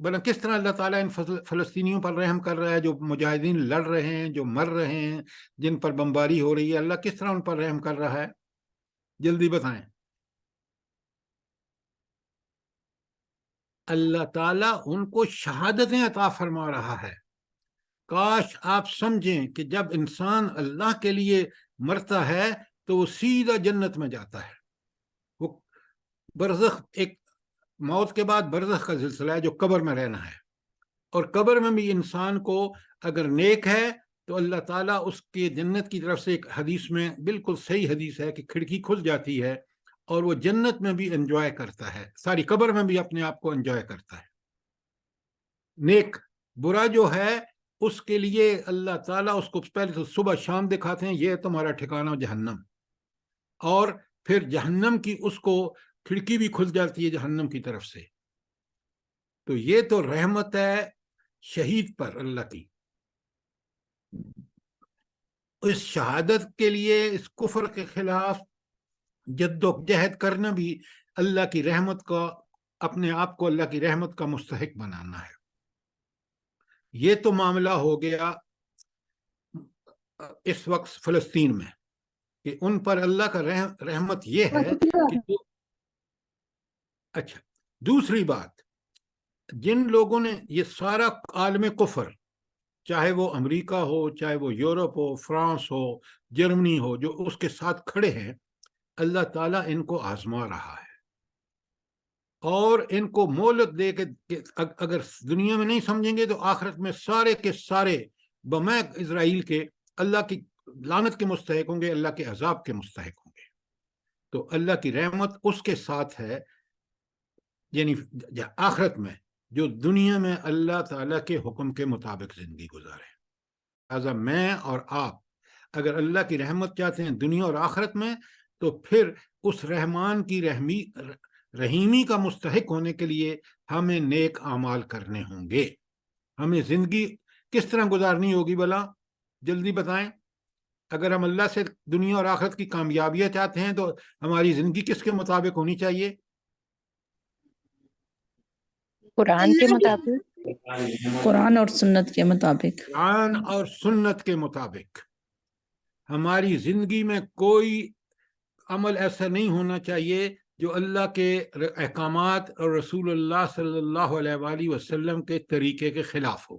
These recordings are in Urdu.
بلا کس طرح اللہ تعالیٰ ان فلسطینیوں پر رحم کر رہا ہے جو مجاہدین لڑ رہے ہیں، جو مر رہے ہیں، جن پر بمباری ہو رہی ہے، اللہ کس طرح ان پر رحم کر رہا ہے؟ جلدی بتائیں۔ اللہ تعالیٰ ان کو شہادتیں عطا فرما رہا ہے۔ کاش آپ سمجھیں کہ جب انسان اللہ کے لیے مرتا ہے تو وہ سیدھا جنت میں جاتا ہے۔ وہ برزخ، ایک موت کے بعد برزخ کا سلسلہ ہے جو قبر میں رہنا ہے، اور قبر میں بھی انسان کو اگر نیک ہے تو اللہ تعالیٰ اس کے جنت کی طرف سے، ایک حدیث میں بالکل صحیح حدیث ہے کہ کھڑکی کھل جاتی ہے اور وہ جنت میں بھی انجوائے کرتا ہے، ساری قبر میں بھی اپنے آپ کو انجوائے کرتا ہے۔ نیک، برا جو ہے اس کے لیے اللہ تعالیٰ اس کو پہلے تو صبح شام دکھاتے ہیں، یہ تمہارا ٹھکانہ جہنم، اور پھر جہنم کی اس کو کھڑکی بھی کھل جاتی ہے جہنم کی طرف سے۔ تو یہ تو رحمت ہے شہید پر اللہ کی۔ اس شہادت کے لیے، اس کفر کے خلاف جد و جہد کرنا بھی اللہ کی رحمت کا، اپنے آپ کو اللہ کی رحمت کا مستحق بنانا ہے۔ یہ تو معاملہ ہو گیا اس وقت فلسطین میں کہ ان پر اللہ کا رحمت یہ ہے کہ اچھا، دوسری بات، جن لوگوں نے یہ سارا عالم کفر، چاہے وہ امریکہ ہو، چاہے وہ یورپ ہو، فرانس ہو، جرمنی ہو، جو اس کے ساتھ کھڑے ہیں، اللہ تعالیٰ ان کو آزما رہا ہے اور ان کو مہلت دے کے، اگر دنیا میں نہیں سمجھیں گے تو آخرت میں سارے کے سارے بمائے اسرائیل کے اللہ کی لعنت کے مستحق ہوں گے، اللہ کے عذاب کے مستحق ہوں گے۔ تو اللہ کی رحمت اس کے ساتھ ہے، یعنی آخرت میں، جو دنیا میں اللہ تعالیٰ کے حکم کے مطابق زندگی گزارے۔ لہٰذا میں اور آپ اگر اللہ کی رحمت چاہتے ہیں دنیا اور آخرت میں، تو پھر اس رحمان کی رحیمی کا مستحق ہونے کے لیے ہمیں نیک اعمال کرنے ہوں گے۔ ہمیں زندگی کس طرح گزارنی ہوگی بلا؟ جلدی بتائیں۔ اگر ہم اللہ سے دنیا اور آخرت کی کامیابیاں چاہتے ہیں تو ہماری زندگی کس کے مطابق ہونی چاہیے؟ قرآن کے مطابق، قرآن اور سنت کے مطابق۔ قرآن اور سنت کے مطابق ہماری زندگی میں کوئی عمل ایسا نہیں ہونا چاہیے جو اللہ کے احکامات اور رسول اللہ صلی اللہ علیہ وآلہ وسلم کے طریقے کے خلاف ہو،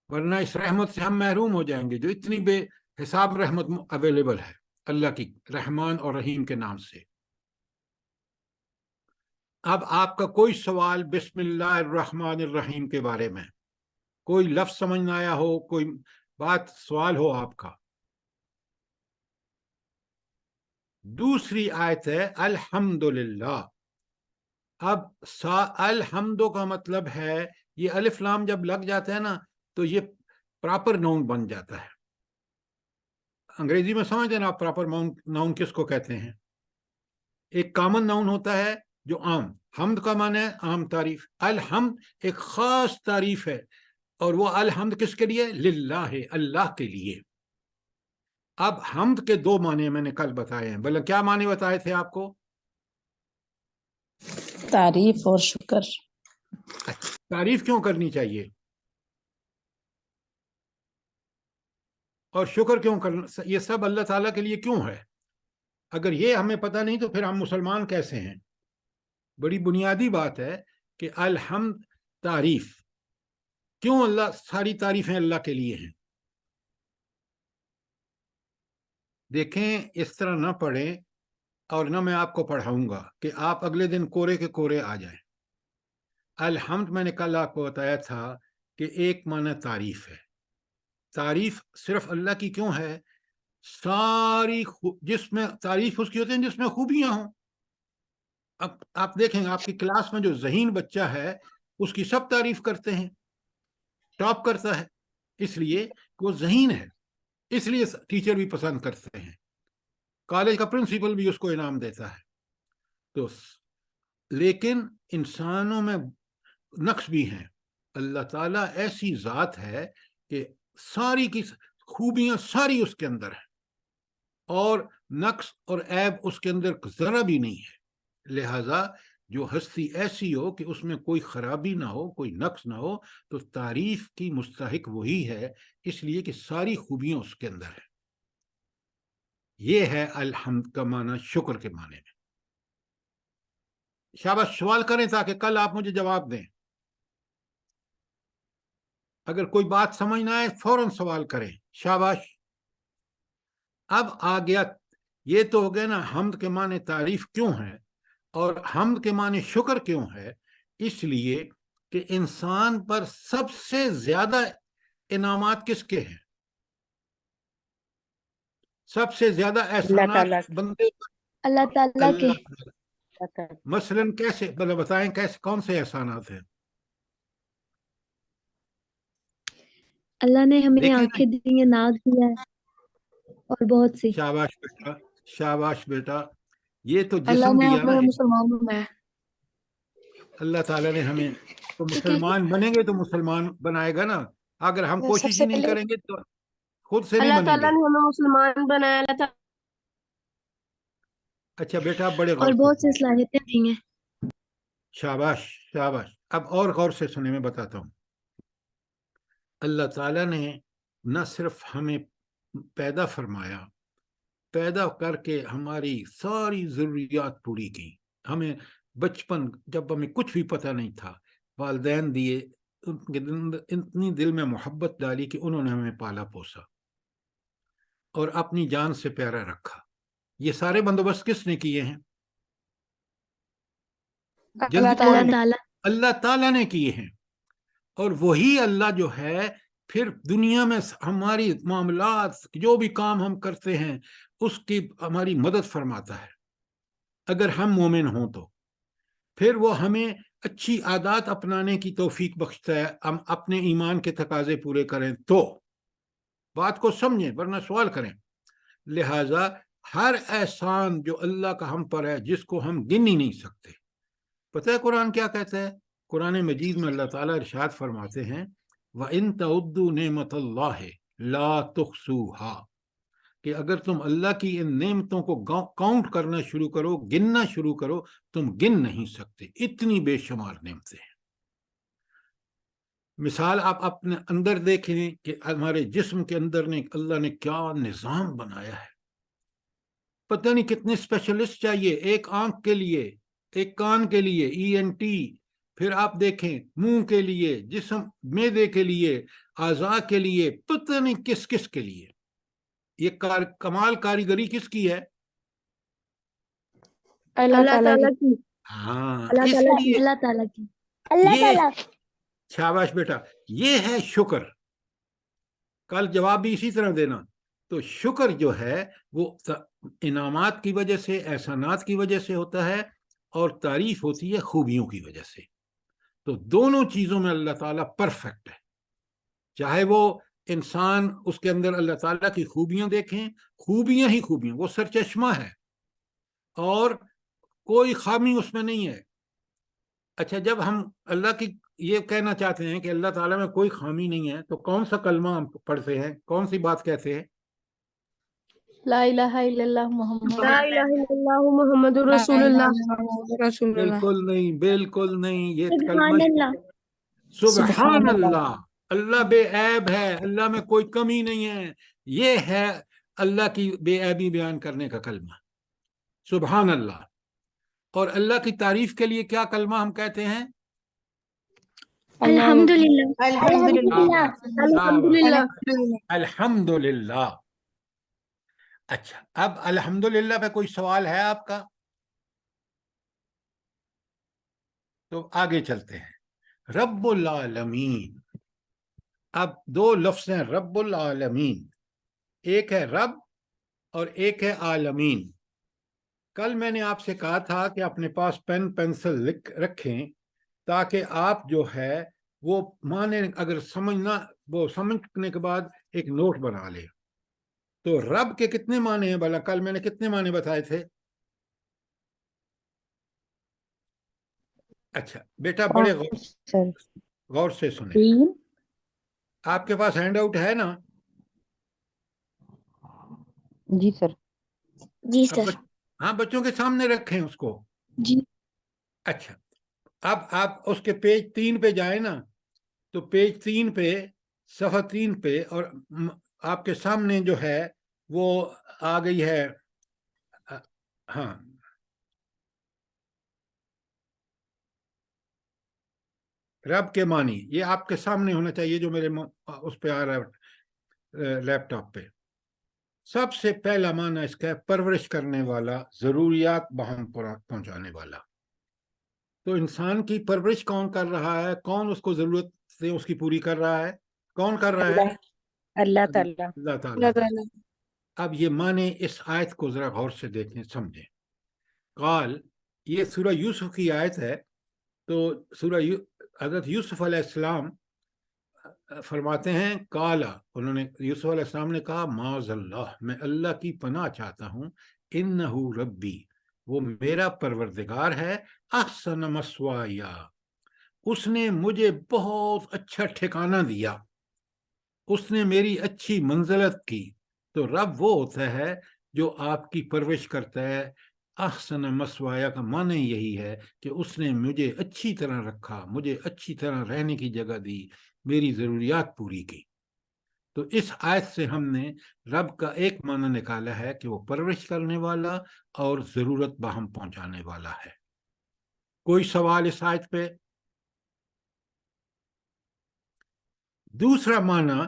ورنہ اس رحمت سے ہم محروم ہو جائیں گے جو اتنی بے حساب رحمت اویلیبل ہے اللہ کی، رحمان اور رحیم کے نام سے۔ اب آپ کا کوئی سوال بسم اللہ الرحمن الرحیم کے بارے میں، کوئی لفظ سمجھ نہ آیا ہو، کوئی بات سوال ہو آپ کا؟ دوسری آیت ہے الحمدللہ۔ اب الحمد کا مطلب ہے، یہ الف لام جب لگ جاتا ہے نا تو یہ پراپر ناؤن بن جاتا ہے۔ انگریزی میں سمجھتے ہیں آپ پراپر ناؤن کس کو کہتے ہیں؟ ایک کامن ناؤن ہوتا ہے جو عام، حمد کا معنی ہے عام تعریف، الحمد ایک خاص تعریف ہے، اور وہ الحمد کس کے لیے؟ للہ، اللہ کے لیے۔ اب حمد کے دو معنی میں نے کل بتائے ہیں، بلکہ کیا معنی بتائے تھے آپ کو؟ تعریف اور شکر۔ تعریف کیوں کرنی چاہیے اور شکر کیوں کرنا؟ یہ سب اللہ تعالیٰ کے لیے کیوں ہے؟ اگر یہ ہمیں پتہ نہیں تو پھر ہم مسلمان کیسے ہیں؟ بڑی بنیادی بات ہے کہ الحمد تعریف کیوں، اللہ ساری تعریفیں اللہ کے لیے ہیں۔ دیکھیں، اس طرح نہ پڑھیں اور نہ میں آپ کو پڑھاؤں گا کہ آپ اگلے دن کورے کے کورے آ جائیں۔ الحمد میں نے کل آپ کو بتایا تھا کہ ایک معنی تعریف ہے۔ تعریف صرف اللہ کی کیوں ہے؟ ساری جس میں تعریف اس کی ہوتی ہے جس میں خوبیاں ہوں۔ اب آپ دیکھیں آپ کی کلاس میں جو ذہین بچہ ہے اس کی سب تعریف کرتے ہیں، ٹاپ کرتا ہے، اس لیے کہ وہ ذہین ہے، اس لیے ٹیچر بھی پسند کرتے ہیں، کالج کا پرنسپل بھی اس کو انعام دیتا ہے۔ تو لیکن انسانوں میں نقص بھی ہیں۔ اللہ تعالیٰ ایسی ذات ہے کہ ساری کی خوبیاں ساری اس کے اندر ہیں، اور نقص اور عیب اس کے اندر ذرا بھی نہیں ہے۔ لہذا جو ہستی ایسی ہو کہ اس میں کوئی خرابی نہ ہو، کوئی نقص نہ ہو، تو تعریف کی مستحق وہی ہے، اس لیے کہ ساری خوبیاں اس کے اندر ہیں۔ یہ ہے الحمد کا معنی شکر کے معنی میں۔ شاباش، سوال کریں تاکہ کل آپ مجھے جواب دیں۔ اگر کوئی بات سمجھ نہ آئے فوراً سوال کریں۔ شاباش۔ اب آ گیا، یہ تو ہو گیا نا حمد کے معنی تعریف کیوں ہے، اور حمد کے معنی شکر کیوں ہے۔ اس لیے کہ انسان پر سب سے زیادہ انعامات کس کے ہیں؟ سب سے زیادہ اللہ تعالیٰ احسانات بندے پر اللہ تعالیٰ کے۔ اللہ۔ مثلاً کیسے، بتائیں کیسے، کون سے احسانات ہیں؟ اللہ نے ہمیں دیکھیں نا، آنکھیں دی ہیں، ناک دیا ہے، اور بہت سی۔ شاباش بیٹا، شاباش بیٹا، یہ تو اللہ جسم نے دیا نا۔ ہمیں مسلمان بنایا۔ اللہ تعالیٰ نے ہمیں، تو مسلمان بنیں گے تو مسلمان بنائے گا نا۔ اگر ہم سب کوشش سے ہی نہیں پہلے کریں گے تو خود سے نہیں اللہ بنیں تعالیٰ گے۔ نے ہمیں مسلمان بنایا، اللہ تعالیٰ اچھا بیٹا، آپ بڑے غور اور سے بہت سی سنیں۔ صلاحیتیں دی ہیں۔ شاباش شاباش، اب اور غور سے سنیں، میں بتاتا ہوں۔ اللہ تعالیٰ نے نہ صرف ہمیں پیدا فرمایا، پیدا کر کے ہماری ساری ضروریات پوری کی۔ ہمیں بچپن، جب ہمیں کچھ بھی پتہ نہیں تھا، والدین دیے، ان کے اتنی دل میں محبت ڈالی کہ انہوں نے ہمیں پالا پوسا اور اپنی جان سے پیارا رکھا۔ یہ سارے بندوبست کس نے کیے ہیں؟ جلدی اللہ بولیں۔ تعالیٰ۔ اللہ تعالیٰ نے کیے ہیں۔ اور وہی اللہ جو ہے پھر دنیا میں ہماری معاملات، جو بھی کام ہم کرتے ہیں، اس کی ہماری مدد فرماتا ہے۔ اگر ہم مومن ہوں تو پھر وہ ہمیں اچھی عادات اپنانے کی توفیق بخشتا ہے، ہم اپنے ایمان کے تقاضے پورے کریں تو۔ بات کو سمجھیں ورنہ سوال کریں۔ لہٰذا ہر احسان جو اللہ کا ہم پر ہے، جس کو ہم گن ہی نہیں سکتے۔ پتہ ہے قرآن کیا کہتا ہے؟ قرآن مجید میں اللہ تعالیٰ ارشاد فرماتے ہیں، وَإِن تَعُدُّوا نِعْمَتَ اللَّهِ لَا تُحْصُوهَا، کہ اگر تم اللہ کی ان نعمتوں کو کاؤنٹ کرنا شروع کرو، گننا شروع کرو، تم گن نہیں سکتے، اتنی بے شمار نعمتیں ہیں۔ مثال آپ اپنے اندر دیکھیں کہ ہمارے جسم کے اندر نے اللہ نے کیا نظام بنایا ہے۔ پتہ نہیں کتنے اسپیشلسٹ چاہیے ایک آنکھ کے لیے، ایک کان کے لیے ENT، پھر آپ دیکھیں منہ کے لیے، جسم معدے کے لیے، اعضاء کے لیے، پتہ نہیں کس کس کے لیے۔ یہ کمال کاریگری کس کی ہے؟ اللہ تعالیٰ کی۔ ہاں، اللہ اس تعالیٰ لیے اللہ تعالیٰ کی۔ یہ، شاباش بیٹا، یہ ہے شکر۔ کل جواب بھی اسی طرح دینا۔ تو شکر جو ہے وہ انعامات کی وجہ سے، احسانات کی وجہ سے ہوتا ہے، اور تعریف ہوتی ہے خوبیوں کی وجہ سے۔ تو دونوں چیزوں میں اللہ تعالیٰ پرفیکٹ ہے۔ چاہے وہ انسان اس کے اندر اللہ تعالیٰ کی خوبیاں دیکھیں، خوبیاں ہی خوبیاں، وہ سرچشمہ ہے اور کوئی خامی اس میں نہیں ہے۔ اچھا، جب ہم اللہ کی یہ کہنا چاہتے ہیں کہ اللہ تعالیٰ میں کوئی خامی نہیں ہے، تو کون سا کلمہ ہم پڑھتے ہیں، کون سی بات کہتے ہیں؟ لا الہ الا اللہ محمد۔ لا الہ الا اللہ محمد رسول اللہ۔ رسول اللہ۔ بالکل نہیں، بالکل نہیں، یہ سبحان کلمہ اللہ۔ سبحان اللہ، اللہ بے عیب ہے، اللہ میں کوئی کمی نہیں ہے۔ یہ ہے اللہ کی بے عیبی بیان کرنے کا کلمہ، سبحان اللہ۔ اور اللہ کی تعریف کے لیے کیا کلمہ ہم کہتے ہیں؟ الحمدللہ۔ الحمدللہ۔ الحمدللہ۔ الحمدللہ۔ اچھا، اب الحمدللہ پہ کوئی سوال ہے آپ کا؟ تو آگے چلتے ہیں۔ رب العالمین، اب دو لفظ ہیں رب العالمین، ایک ہے رب اور ایک ہے عالمین۔ کل میں نے آپ سے کہا تھا کہ اپنے پاس پین پینسل لکھ رکھیں تاکہ آپ جو ہے وہ معنی اگر سمجھنا، وہ سمجھنے کے بعد ایک نوٹ بنا لیں۔ تو رب کے کتنے معنی ہیں بھلا؟ کل میں نے کتنے معنی بتائے تھے؟ اچھا بیٹا، بڑے غور سے سنیں۔ آپ کے پاس ہینڈ آؤٹ ہے نا؟ جی سر۔ جی سر۔ ہاں، بچوں کے سامنے رکھیں اس کو۔ جی۔ اچھا، اب آپ اس کے پیج 3 پہ جائیں نا، تو پیج 3 پہ، صفحہ 3 پہ، اور آپ کے سامنے جو ہے وہ آ گئی ہے، ہاں، رب کے معنی، یہ آپ کے سامنے ہونا چاہیے جو میرے اس پہ آ رہا ہے لیپ ٹاپ پہ۔ سب سے پہلا معنی اس کا ہے پرورش کرنے والا، ضروریات بہم پہنچانے والا۔ تو انسان کی پرورش کون کر رہا ہے؟ کون اس کو ضرورت سے اس کی پوری کر رہا ہے؟ کون کر رہا ہے؟ اللہ تعالیٰ۔ اللہ تعالیٰ۔ اب یہ معنی اس آیت کو ذرا غور سے دیکھیں، سمجھیں۔ قال، یہ سورہ یوسف کی آیت ہے۔ تو حضرت یوسف علیہ السلام فرماتے ہیں، قالا، انہوں نے، یوسف علیہ السلام نے کہا، معاذ اللہ، میں اللہ کی پناہ چاہتا ہوں، انہو ربی، وہ میرا پروردگار ہے، احسن مثوایا، اس نے مجھے بہت اچھا ٹھکانہ دیا، اس نے میری اچھی منزلت کی۔ تو رب وہ ہوتا ہے جو آپ کی پرورش کرتا ہے۔ احسن مثوایا کا معنی یہی ہے کہ اس نے مجھے اچھی طرح رکھا، مجھے اچھی طرح رہنے کی جگہ دی، میری ضروریات پوری کی۔ تو اس آیت سے ہم نے رب کا ایک معنی نکالا ہے کہ وہ پرورش کرنے والا اور ضرورت باہم پہنچانے والا ہے۔ کوئی سوال اس آیت پہ؟ دوسرا معنی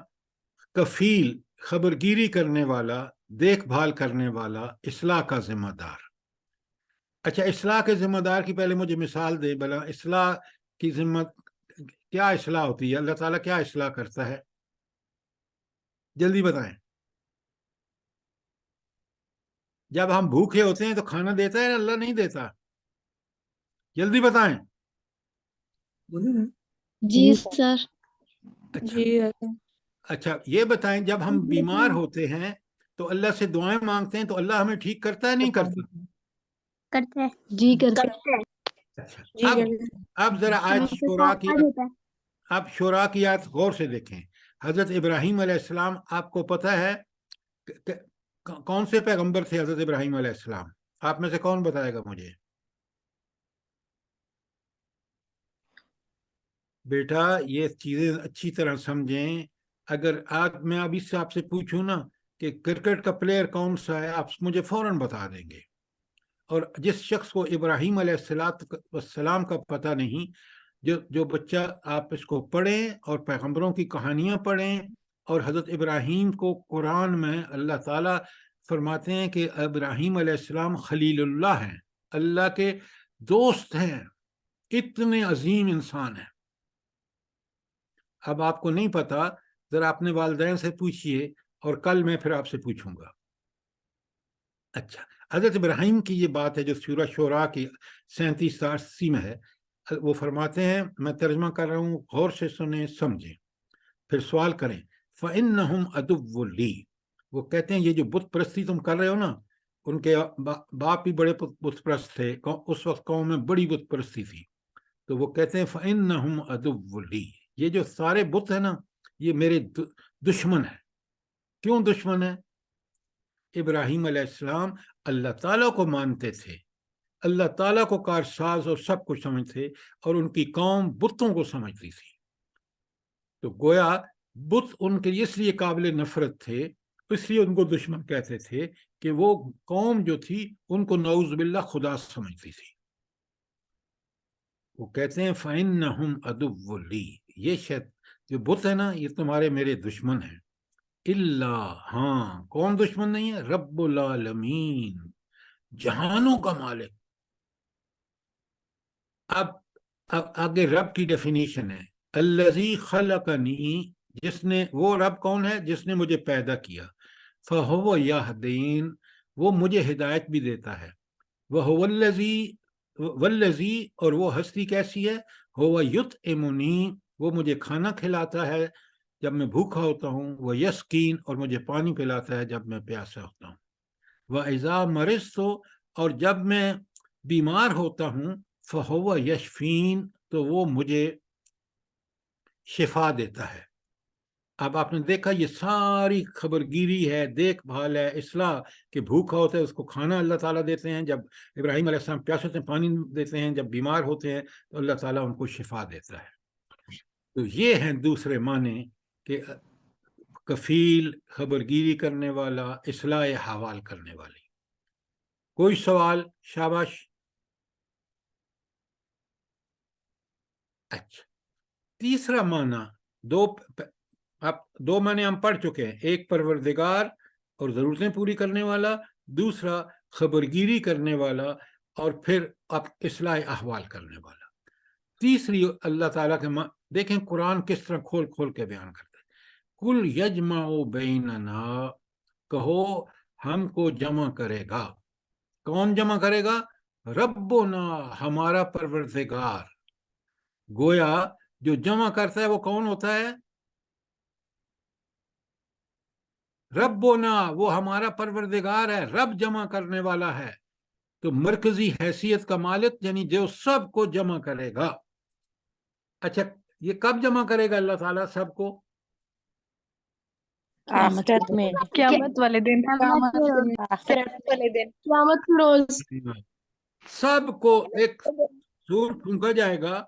کفیل، خبرگیری کرنے والا، دیکھ بھال کرنے والا، اصلاح کا ذمہ دار۔ اچھا، اصلاح کے ذمہ دار کی پہلے مجھے مثال دیں بلا، اصلاح کی ذمہ کیا اصلاح ہوتی ہے؟ اللہ تعالیٰ کیا اصلاح کرتا ہے؟ جلدی بتائیں۔ جب ہم بھوکے ہوتے ہیں تو کھانا دیتا ہے، اللہ نہیں دیتا؟ جلدی بتائیں۔ جی سر۔ اچھا، یہ بتائیں، جب ہم بیمار ہوتے ہیں تو اللہ سے دعائیں مانگتے ہیں تو اللہ ہمیں ٹھیک کرتا ہے نہیں کرتا؟ کرتے ہیں جی کرتے ہیں۔ اچھا، اب ذرا آیت شورا کی آیت غور سے دیکھیں۔ حضرت ابراہیم علیہ السلام، آپ کو پتہ ہے کون سے پیغمبر تھے حضرت ابراہیم علیہ السلام؟ آپ میں سے کون بتائے گا مجھے؟ بیٹا، یہ چیزیں اچھی طرح سمجھیں۔ اگر آج میں ابھی سے آپ سے پوچھوں نا کہ کرکٹ کا پلیئر کون سا ہے، آپ مجھے فوراً بتا دیں گے۔ اور جس شخص کو ابراہیم علیہ السلام کا پتہ نہیں، جو بچہ، آپ اس کو پڑھیں اور پیغمبروں کی کہانیاں پڑھیں، اور حضرت ابراہیم کو قرآن میں اللہ تعالیٰ فرماتے ہیں کہ ابراہیم علیہ السلام خلیل اللہ ہیں، اللہ کے دوست ہیں، اتنے عظیم انسان ہیں۔ اب آپ کو نہیں پتا، ذرا اپنے والدین سے پوچھئے، اور کل میں پھر آپ سے پوچھوں گا۔ اچھا، حضرت ابراہیم کی یہ بات ہے جو سورہ شعراء کی 37-80 میں ہے۔ وہ فرماتے ہیں، میں ترجمہ کر رہا ہوں، غور سے سنیں، سمجھیں، پھر سوال کریں۔ فَإِنَّهُمْ عَدُوٌّ لِّي، وہ کہتے ہیں یہ جو بت پرستی تم کر رہے ہو نا، ان کے باپ بھی بڑے بت پرست تھے، اس وقت قوم میں بڑی بت پرستی تھی، تو وہ کہتے ہیں فَإِنَّهُمْ عَدُوٌّ لِّي، یہ جو سارے بت ہیں نا، یہ میرے دشمن ہیں۔ کیوں دشمن ہیں؟ ابراہیم علیہ السلام اللہ تعالیٰ کو مانتے تھے، اللہ تعالیٰ کو کارساز اور سب کچھ سمجھتے، اور ان کی قوم بتوں کو سمجھتی تھی۔ تو گویا بت ان کے اس لیے قابل نفرت تھے، اس لیے ان کو دشمن کہتے تھے کہ وہ قوم جو تھی ان کو نعوذ باللہ خدا سمجھتی تھی۔ وہ کہتے ہیں فَإِنَّهُمْ عَدُوٌّ لِّي، یہ جو بت ہے نا، یہ تمہارے میرے دشمن ہیں۔ اللہ، ہاں، کون دشمن نہیں ہے؟ رب العالمین، جہانوں کا مالک۔ اب آگے رب کی ڈیفینیشن ہے، الذی خلقنی، جس نے، وہ رب کون ہے؟ جس نے مجھے پیدا کیا، فہو یہدین، وہ مجھے ہدایت بھی دیتا ہے، وہو والذی، اور وہ ہستی کیسی ہے؟ ہو یطعمنی، وہ مجھے کھانا کھلاتا ہے جب میں بھوکا ہوتا ہوں، وہ یسقین، اور مجھے پانی پلاتا ہے جب میں پیاسا ہوتا ہوں، وَإِذَا مَرِضْتُ، اور جب میں بیمار ہوتا ہوں، فَهُوَ یشفین، تو وہ مجھے شفا دیتا ہے۔ اب آپ نے دیکھا یہ ساری خبر گیری ہے، دیکھ بھال ہے، اصلاح کہ بھوکا ہوتا ہے اس کو کھانا اللہ تعالیٰ دیتے ہیں، جب ابراہیم علیہ السلام پیاسے ہوتے ہیں پانی دیتے ہیں، جب بیمار ہوتے ہیں تو اللہ تعالیٰ ان کو شفا دیتا ہے۔ تو یہ ہیں دوسرے معنی کہ کفیل، خبر گیری کرنے والا، اصلاح حوال کرنے والی۔ کوئی سوال؟ شاباش۔ اچھا، تیسرا معنی دو معنی ہم پڑھ چکے ہیں، ایک پروردگار اور ضرورتیں پوری کرنے والا، دوسرا خبرگیری کرنے والا، اور پھر اصلاح احوال کرنے والا۔ تیسری اللہ تعالیٰ کے دیکھیں قرآن کس طرح کھول کھول کے بیان کرتا ہے۔ کل یجمع بیننا، کہو ہم کو جمع کرے گا۔ کون جمع کرے گا؟ ربنا، ہمارا پروردگار۔ گویا جو جمع کرتا ہے وہ کون ہوتا ہے؟ ربنا، وہ ہمارا پروردگار ہے، رب جمع کرنے والا ہے۔ تو مرکزی حیثیت کا مالک، یعنی جو سب کو جمع کرے گا۔ اچھا، یہ کب جمع کرے گا اللہ تعالیٰ سب کو؟ آخرت میں، قیامت والے دن، آخرت والے دن، قیامت کے روز سب کو ایک سور پھونکا جائے گا،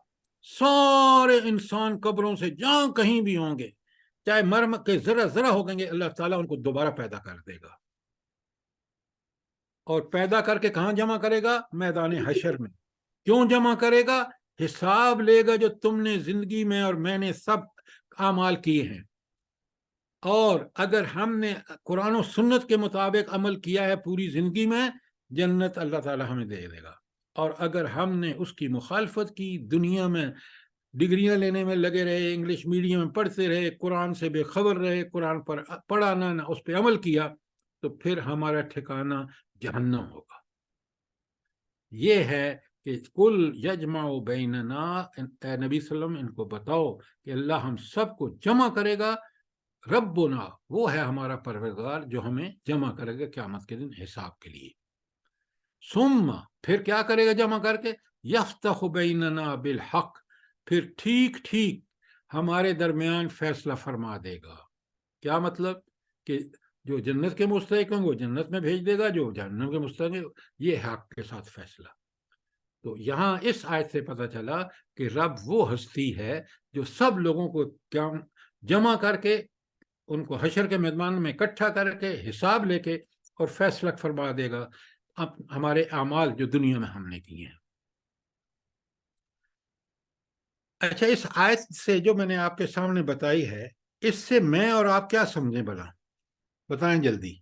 سارے انسان قبروں سے جہاں کہیں بھی ہوں گے، چاہے مرم کے ذرا ذرا ہو گئیں گے، اللہ تعالیٰ ان کو دوبارہ پیدا کر دے گا۔ اور پیدا کر کے کہاں جمع کرے گا؟ میدان حشر میں۔ کیوں جمع کرے گا؟ حساب لے گا جو تم نے زندگی میں اور میں نے سب اعمال کیے ہیں، اور اگر ہم نے قرآن و سنت کے مطابق عمل کیا ہے پوری زندگی میں، جنت اللہ تعالیٰ ہمیں دے دے گا۔ اور اگر ہم نے اس کی مخالفت کی، دنیا میں ڈگریاں لینے میں لگے رہے، انگلش میڈیم میں پڑھتے رہے، قرآن سے بے خبر رہے، قرآن پر پڑھا نہ اس پہ عمل کیا، تو پھر ہمارا ٹھکانہ جہنم ہوگا۔ یہ ہے کہ کل یجمع بیننا، اے نبی صلی اللہ علیہ وسلم ان کو بتاؤ کہ اللہ ہم سب کو جمع کرے گا۔ ربنا، وہ ہے ہمارا پروردگار جو ہمیں جمع کرے گا قیامت کے دن حساب کے لیے۔ ثم، پھر کیا کرے گا جمع کر کے؟ یفتح بیننا بالحق، پھر ٹھیک ٹھیک ہمارے درمیان فیصلہ فرما دے گا۔ کیا مطلب؟ کہ جو جنت کے مستحق ہوں گے وہ جنت میں بھیج دے گا، جو جہنم کے مستحق ہیں یہ حق کے ساتھ فیصلہ۔ تو یہاں اس آیت سے پتہ چلا کہ رب وہ ہستی ہے جو سب لوگوں کو جمع کر کے ان کو حشر کے میدان میں اکٹھا کر کے حساب لے کے اور فیصلہ فرما دے گا ہمارے اعمال جو دنیا میں ہم نے کیے ہیں۔ اچھا، اس آیت سے جو میں نے آپ کے سامنے بتائی ہے، اس سے میں اور آپ کیا سمجھیں بھلا؟ بتائیں جلدی۔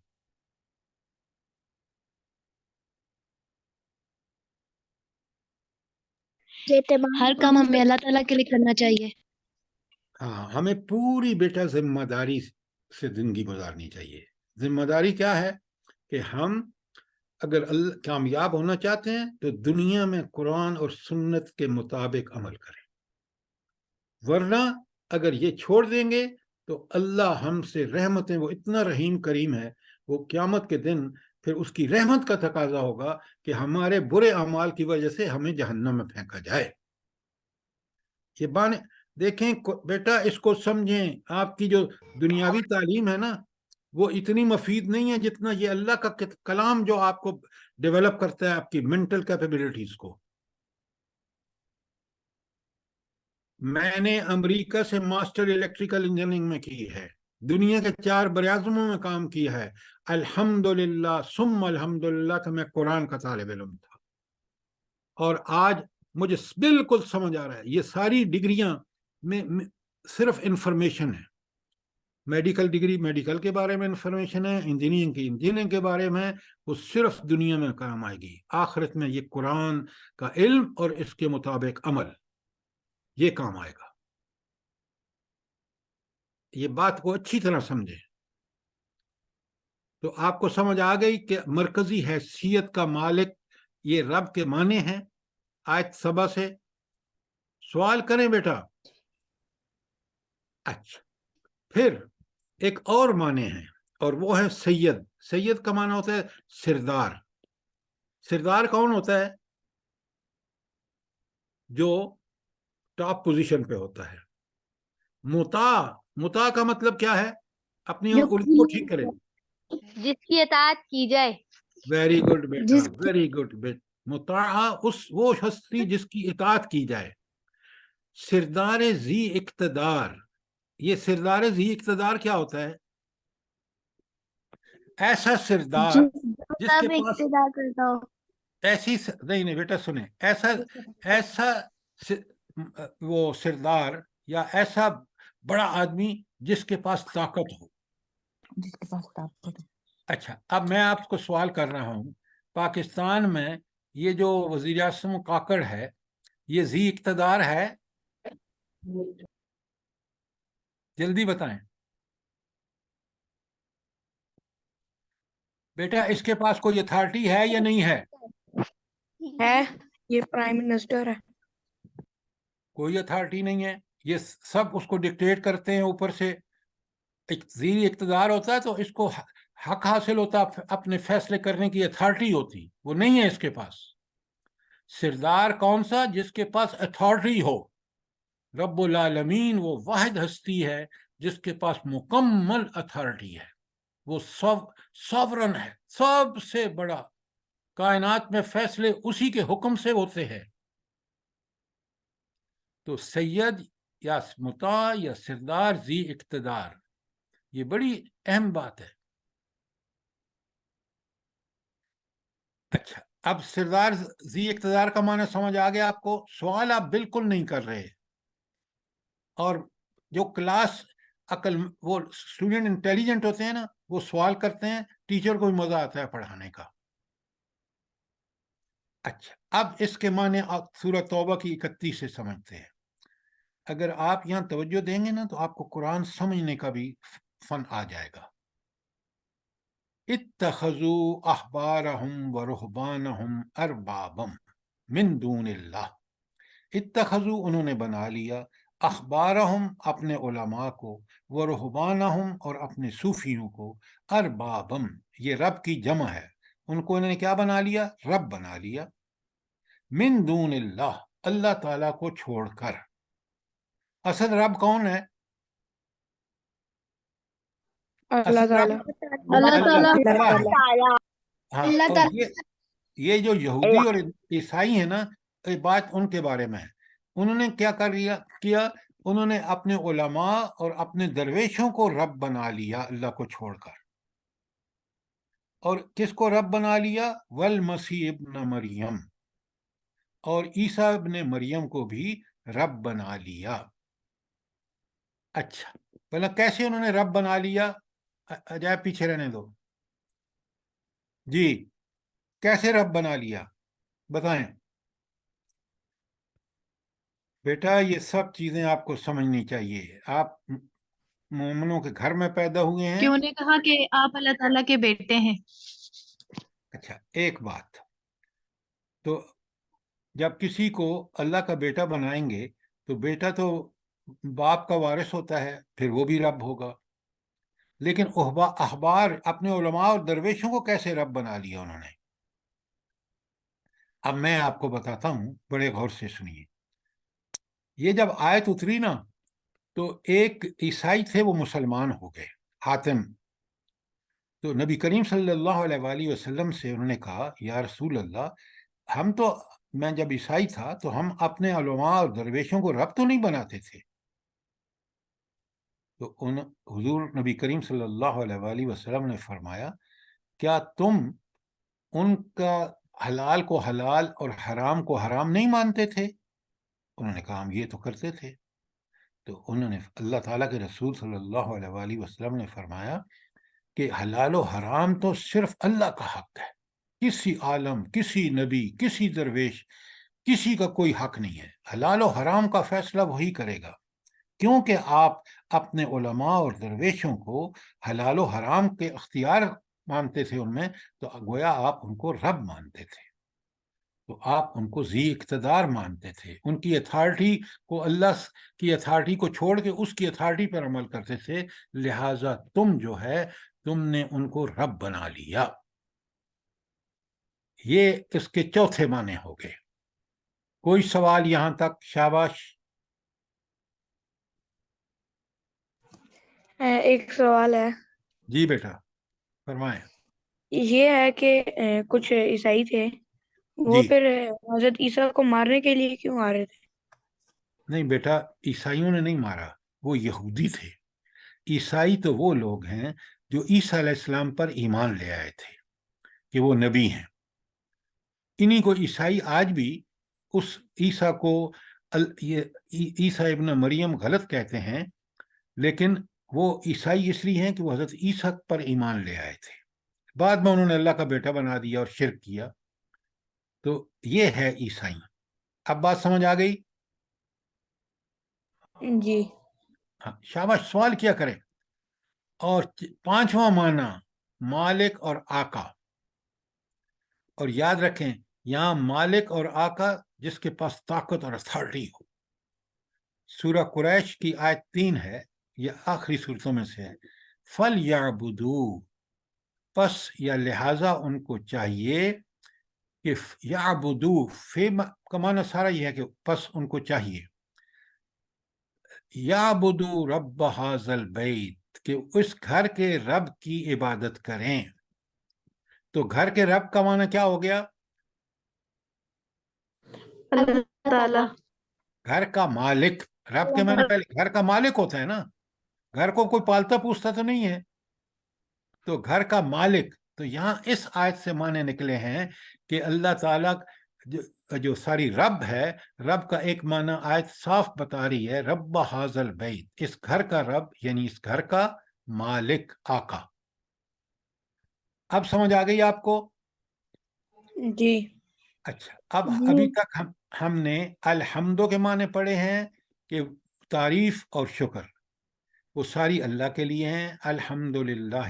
ہر کام ہمیں اللہ تعالیٰ کے لیے کرنا چاہیے۔ ہاں، ہمیں پوری بیٹا ذمہ داری سے زندگی گزارنی چاہیے۔ ذمہ داری کیا ہے؟ کہ ہم اگر کامیاب ہونا چاہتے ہیں تو دنیا میں قرآن اور سنت کے مطابق عمل کریں، ورنہ اگر یہ چھوڑ دیں گے تو اللہ ہم سے رحمتیں، وہ اتنا رحیم کریم ہے، وہ قیامت کے دن پھر اس کی رحمت کا تقاضا ہوگا کہ ہمارے برے اعمال کی وجہ سے ہمیں جہنم میں پھینکا جائے۔ یہ بانے دیکھیں بیٹا، اس کو سمجھیں۔ آپ کی جو دنیاوی تعلیم ہے نا، وہ اتنی مفید نہیں ہے جتنا یہ اللہ کا کلام جو آپ کو ڈیولپ کرتا ہے آپ کی مینٹل کیپیبلٹیز کو۔ میں نے امریکہ سے ماسٹر الیکٹریکل انجینئرنگ میں کی ہے، دنیا کے 4 براعظموں میں کام کیا ہے، الحمدللہ ثم الحمدللہ کہ میں قرآن کا طالب علم تھا، اور آج مجھے بالکل سمجھ آ رہا ہے۔ یہ ساری ڈگریاں میں صرف انفارمیشن ہے، میڈیکل ڈگری میڈیکل کے بارے میں انفارمیشن ہے، انجینئرنگ کی انجینئرنگ کے بارے میں، وہ صرف دنیا میں کام آئے گی۔ آخرت میں یہ قرآن کا علم اور اس کے مطابق عمل یہ کام آئے گا۔ یہ بات کو اچھی طرح سمجھیں۔ تو آپ کو سمجھ آ گئی کہ مرکزی حیثیت کا مالک یہ رب کے معنی ہیں آیت 7 سے۔ سوال کریں بیٹا؟ اچھا، پھر ایک اور معنی ہے، اور وہ ہے سید۔ سید کا معنی ہوتا ہے سردار۔ سردار کون ہوتا ہے؟ جو ٹاپ پوزیشن پہ ہوتا ہے۔ مطاع مطاع کا مطلب کیا ہے؟ اپنی جو اردو کو ٹھیک کریں. جس کی اطاعت کی جائے. ویری گڈ بیٹا، جس ویری گڈ بیٹا. مطاع وہ ہستی جس کی اطاعت کی جائے. سردار ذی اقتدار، یہ سردار ذی اقتدار کیا ہوتا ہے؟ ایسا سردار جس کے سب پاس اقتدار کرتا ہو. ایسی نہیں بیٹا سنیں، ایسا وہ سردار یا ایسا بڑا آدمی جس کے پاس طاقت ہو. جس کے پاس طاقت. اچھا، اب میں آپ کو سوال کر رہا ہوں، پاکستان میں یہ جو وزیر اعظم کاکڑ ہے، یہ ذی اقتدار ہے؟ جلدی بتائیں بیٹا، اس کے پاس کوئی اتھارٹی ہے یا نہیں ہے؟ ہے، یہ پرائم منسٹر ہے. کوئی اتھارٹی نہیں ہے، یہ سب اس کو ڈکٹیٹ کرتے ہیں اوپر سے. ایک ذی اقتدار ہوتا ہے تو اس کو حق حاصل ہوتا، اپنے فیصلے کرنے کی اتھارٹی ہوتی، وہ نہیں ہے اس کے پاس. سردار کون سا؟ جس کے پاس اتھارٹی ہو. رب العالمین وہ واحد ہستی ہے جس کے پاس مکمل اتھارٹی ہے، وہ ساورن ہے، سب سے بڑا. کائنات میں فیصلے اسی کے حکم سے ہوتے ہیں. تو سید یا مطاع یا سردار ذی اقتدار، یہ بڑی اہم بات ہے. اچھا، اب سردار ذی اقتدار کا معنی سمجھ آ گیا آپ کو؟ سوال آپ بالکل نہیں کر رہے، اور جو کلاس وہ اسٹوڈنٹ انٹیلیجنٹ ہوتے ہیں نا، وہ سوال کرتے ہیں، ٹیچر کو بھی مزہ آتا ہے پڑھانے کا. اچھا، اب اس کے معنی آپ سورہ توبہ کی 31 سے سمجھتے ہیں. اگر آپ یہاں توجہ دیں گے نا تو آپ کو قرآن سمجھنے کا بھی فن آ جائے گا. اتخذوا احبارهم ورهبانهم اربابا من دون اللہ. اتخذوا انہوں نے بنا لیا، اخبارہم اپنے علماء کو، ورہبانہم اور اپنے صوفیوں کو، اربابم یہ رب کی جمع ہے، ان کو انہوں نے کیا بنا لیا؟ رب بنا لیا. من دون اللہ، اللہ تعالیٰ کو چھوڑ کر. اصل رب کون ہے؟ اللہ اصل رب تعالیٰ. اللہ تعالیٰ ہے. ہاں، اللہ اور تعالیٰ. یہ جو یہودی اور عیسائی ہیں نا، یہ بات ان کے بارے میں ہے. انہوں نے کیا کیا؟ انہوں نے اپنے علماء اور اپنے درویشوں کو رب بنا لیا اللہ کو چھوڑ کر. اور کس کو رب بنا لیا؟ والمسیح ابن مریم، اور عیسیٰ ابن مریم کو بھی رب بنا لیا. اچھا، بھلا کیسے انہوں نے رب بنا لیا؟ عجائب پیچھے رہنے دو جی، کیسے رب بنا لیا بتائیں بیٹا. یہ سب چیزیں آپ کو سمجھنی چاہیے. آپ مومنوں کے گھر میں پیدا ہوئے ہیں. کیوں نے کہا کہ آپ اللہ تعالیٰ کے بیٹے ہیں؟ اچھا، ایک بات تو جب کسی کو اللہ کا بیٹا بنائیں گے تو بیٹا تو باپ کا وارث ہوتا ہے، پھر وہ بھی رب ہوگا. لیکن احبار اپنے علماء اور درویشوں کو کیسے رب بنا لیا انہوں نے؟ اب میں آپ کو بتاتا ہوں، بڑے غور سے سنیے. یہ جب آیت اتری نا تو ایک عیسائی تھے، وہ مسلمان ہو گئے، حاتم. تو نبی کریم صلی اللہ علیہ وآلہ وسلم سے انہوں نے کہا، یا رسول اللہ، میں جب عیسائی تھا تو ہم اپنے علماء اور درویشوں کو رب تو نہیں بناتے تھے. تو حضور نبی کریم صلی اللہ علیہ وآلہ وسلم نے فرمایا، کیا تم ان کا حلال کو حلال اور حرام کو حرام نہیں مانتے تھے؟ انہوں نے کہا، ہم یہ تو کرتے تھے. تو انہوں نے اللہ تعالیٰ کے رسول صلی اللہ علیہ وآلہ وسلم نے فرمایا کہ حلال و حرام تو صرف اللہ کا حق ہے، کسی عالم، کسی نبی، کسی درویش، کسی کا کوئی حق نہیں ہے. حلال و حرام کا فیصلہ وہی کرے گا. کیونکہ آپ اپنے علماء اور درویشوں کو حلال و حرام کے اختیار مانتے تھے ان میں، تو گویا آپ ان کو رب مانتے تھے. تو آپ ان کو ذی اقتدار مانتے تھے، ان کی اتھارٹی کو، اللہ کی اتھارٹی کو چھوڑ کے اس کی اتھارٹی پر عمل کرتے تھے. لہٰذا تم جو ہے، تم نے ان کو رب بنا لیا. یہ اس کے چوتھے معنی ہو گئے. کوئی سوال یہاں تک؟ شاباش. ایک سوال ہے. جی بیٹا فرمائیں. یہ ہے کہ کچھ عیسائی تھے، وہ جی پھر حضرت عیسیٰ کو مارنے کے لیے کیوں آ رہے تھے؟ نہیں بیٹا، عیسائیوں نے نہیں مارا، وہ یہودی تھے. عیسائی تو وہ لوگ ہیں جو عیسیٰ علیہ السلام پر ایمان لے آئے تھے کہ وہ نبی ہیں. انہی کو عیسائی آج بھی اس عیسیٰ کو عیسیٰ ابن مریم غلط کہتے ہیں، لیکن وہ عیسائی اس لیے ہیں کہ وہ حضرت عیسیٰ پر ایمان لے آئے تھے، بعد میں انہوں نے اللہ کا بیٹا بنا دیا اور شرک کیا. تو یہ ہے عیسائی. اب بات سمجھ آ گئی؟ جی. ہاں شاباش، سوال کیا کریں. اور پانچواں معنی مالک اور آقا. اور یاد رکھیں یہاں مالک اور آقا جس کے پاس طاقت اور اتھارٹی ہو. سورہ قریش کی آیت 3 ہے، یہ آخری صورتوں میں سے ہے. فَلْيَعْبُدُوا، پس یا لہٰذا ان کو چاہیے کہ یعبدو، فی کا معنی سارا یہ ہے کہ پس ان کو چاہیے یعبدو رب ھذا البیت، کہ اس گھر کے رب کی عبادت کریں. تو گھر کے رب کا معنی کیا ہو گیا؟ اللہ تعالیٰ. گھر کا مالک. رب کے معنی پہلے گھر کا مالک ہوتا ہے نا، گھر کو کوئی پالتا پوچھتا تو نہیں ہے. تو گھر کا مالک. تو یہاں اس آیت سے معنی نکلے ہیں کہ اللہ تعالیٰ جو ساری رب ہے، رب کا ایک معنی آیت صاف بتا رہی ہے، رب ھذا البیت، اس گھر کا رب یعنی اس گھر کا مالک، آقا. اب سمجھ آ گئی آپ کو؟ جی. اچھا، اب ابھی تک ہم نے الحمدو کے معنی پڑھے ہیں کہ تعریف اور شکر، وہ ساری اللہ کے لیے ہیں. الحمدللہ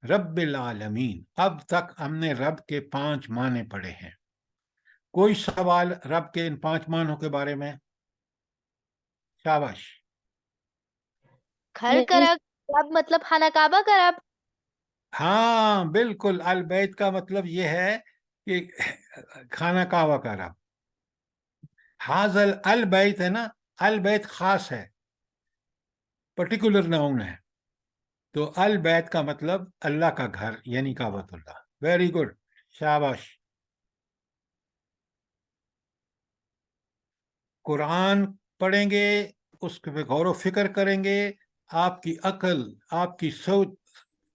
رب العالمین. اب تک ہم نے رب کے 5 معنی پڑھے ہیں. کوئی سوال رب کے ان 5 معنوں کے بارے میں؟ شاباش. گھر کا رب مطلب خانہ کعبہ کا رب. ہاں بالکل، البیت کا مطلب یہ ہے کہ خانہ کعبہ کا رب. حاضل البیت ہے نا، البیت خاص ہے، پرٹیکولر ناؤن ہے. تو البیت کا مطلب اللہ کا گھر یعنی کعبۃ اللہ. ویری گڈ، شاباش. قرآن پڑھیں گے، اس پہ غور و فکر کریں گے، آپ کی عقل، آپ کی سوچ،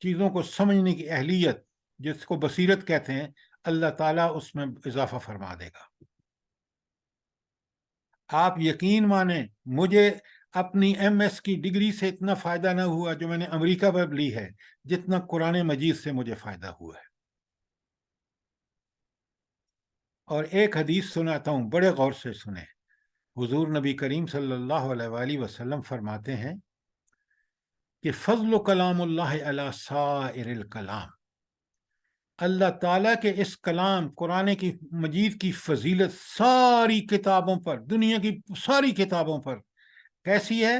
چیزوں کو سمجھنے کی اہلیت جس کو بصیرت کہتے ہیں، اللہ تعالیٰ اس میں اضافہ فرما دے گا. آپ یقین مانیں مجھے اپنی ایم ایس کی ڈگری سے اتنا فائدہ نہ ہوا جو میں نے امریکہ میں لی ہے، جتنا قرآن مجید سے مجھے فائدہ ہوا ہے. اور ایک حدیث سناتا ہوں، بڑے غور سے سنیں. حضور نبی کریم صلی اللہ علیہ وآلہ وسلم فرماتے ہیں کہ فضل کلام اللہ علی سائر الکلام، اللہ تعالیٰ کے اس کلام قرآن کی مجید کی فضیلت ساری کتابوں پر، دنیا کی ساری کتابوں پر کیسی ہے؟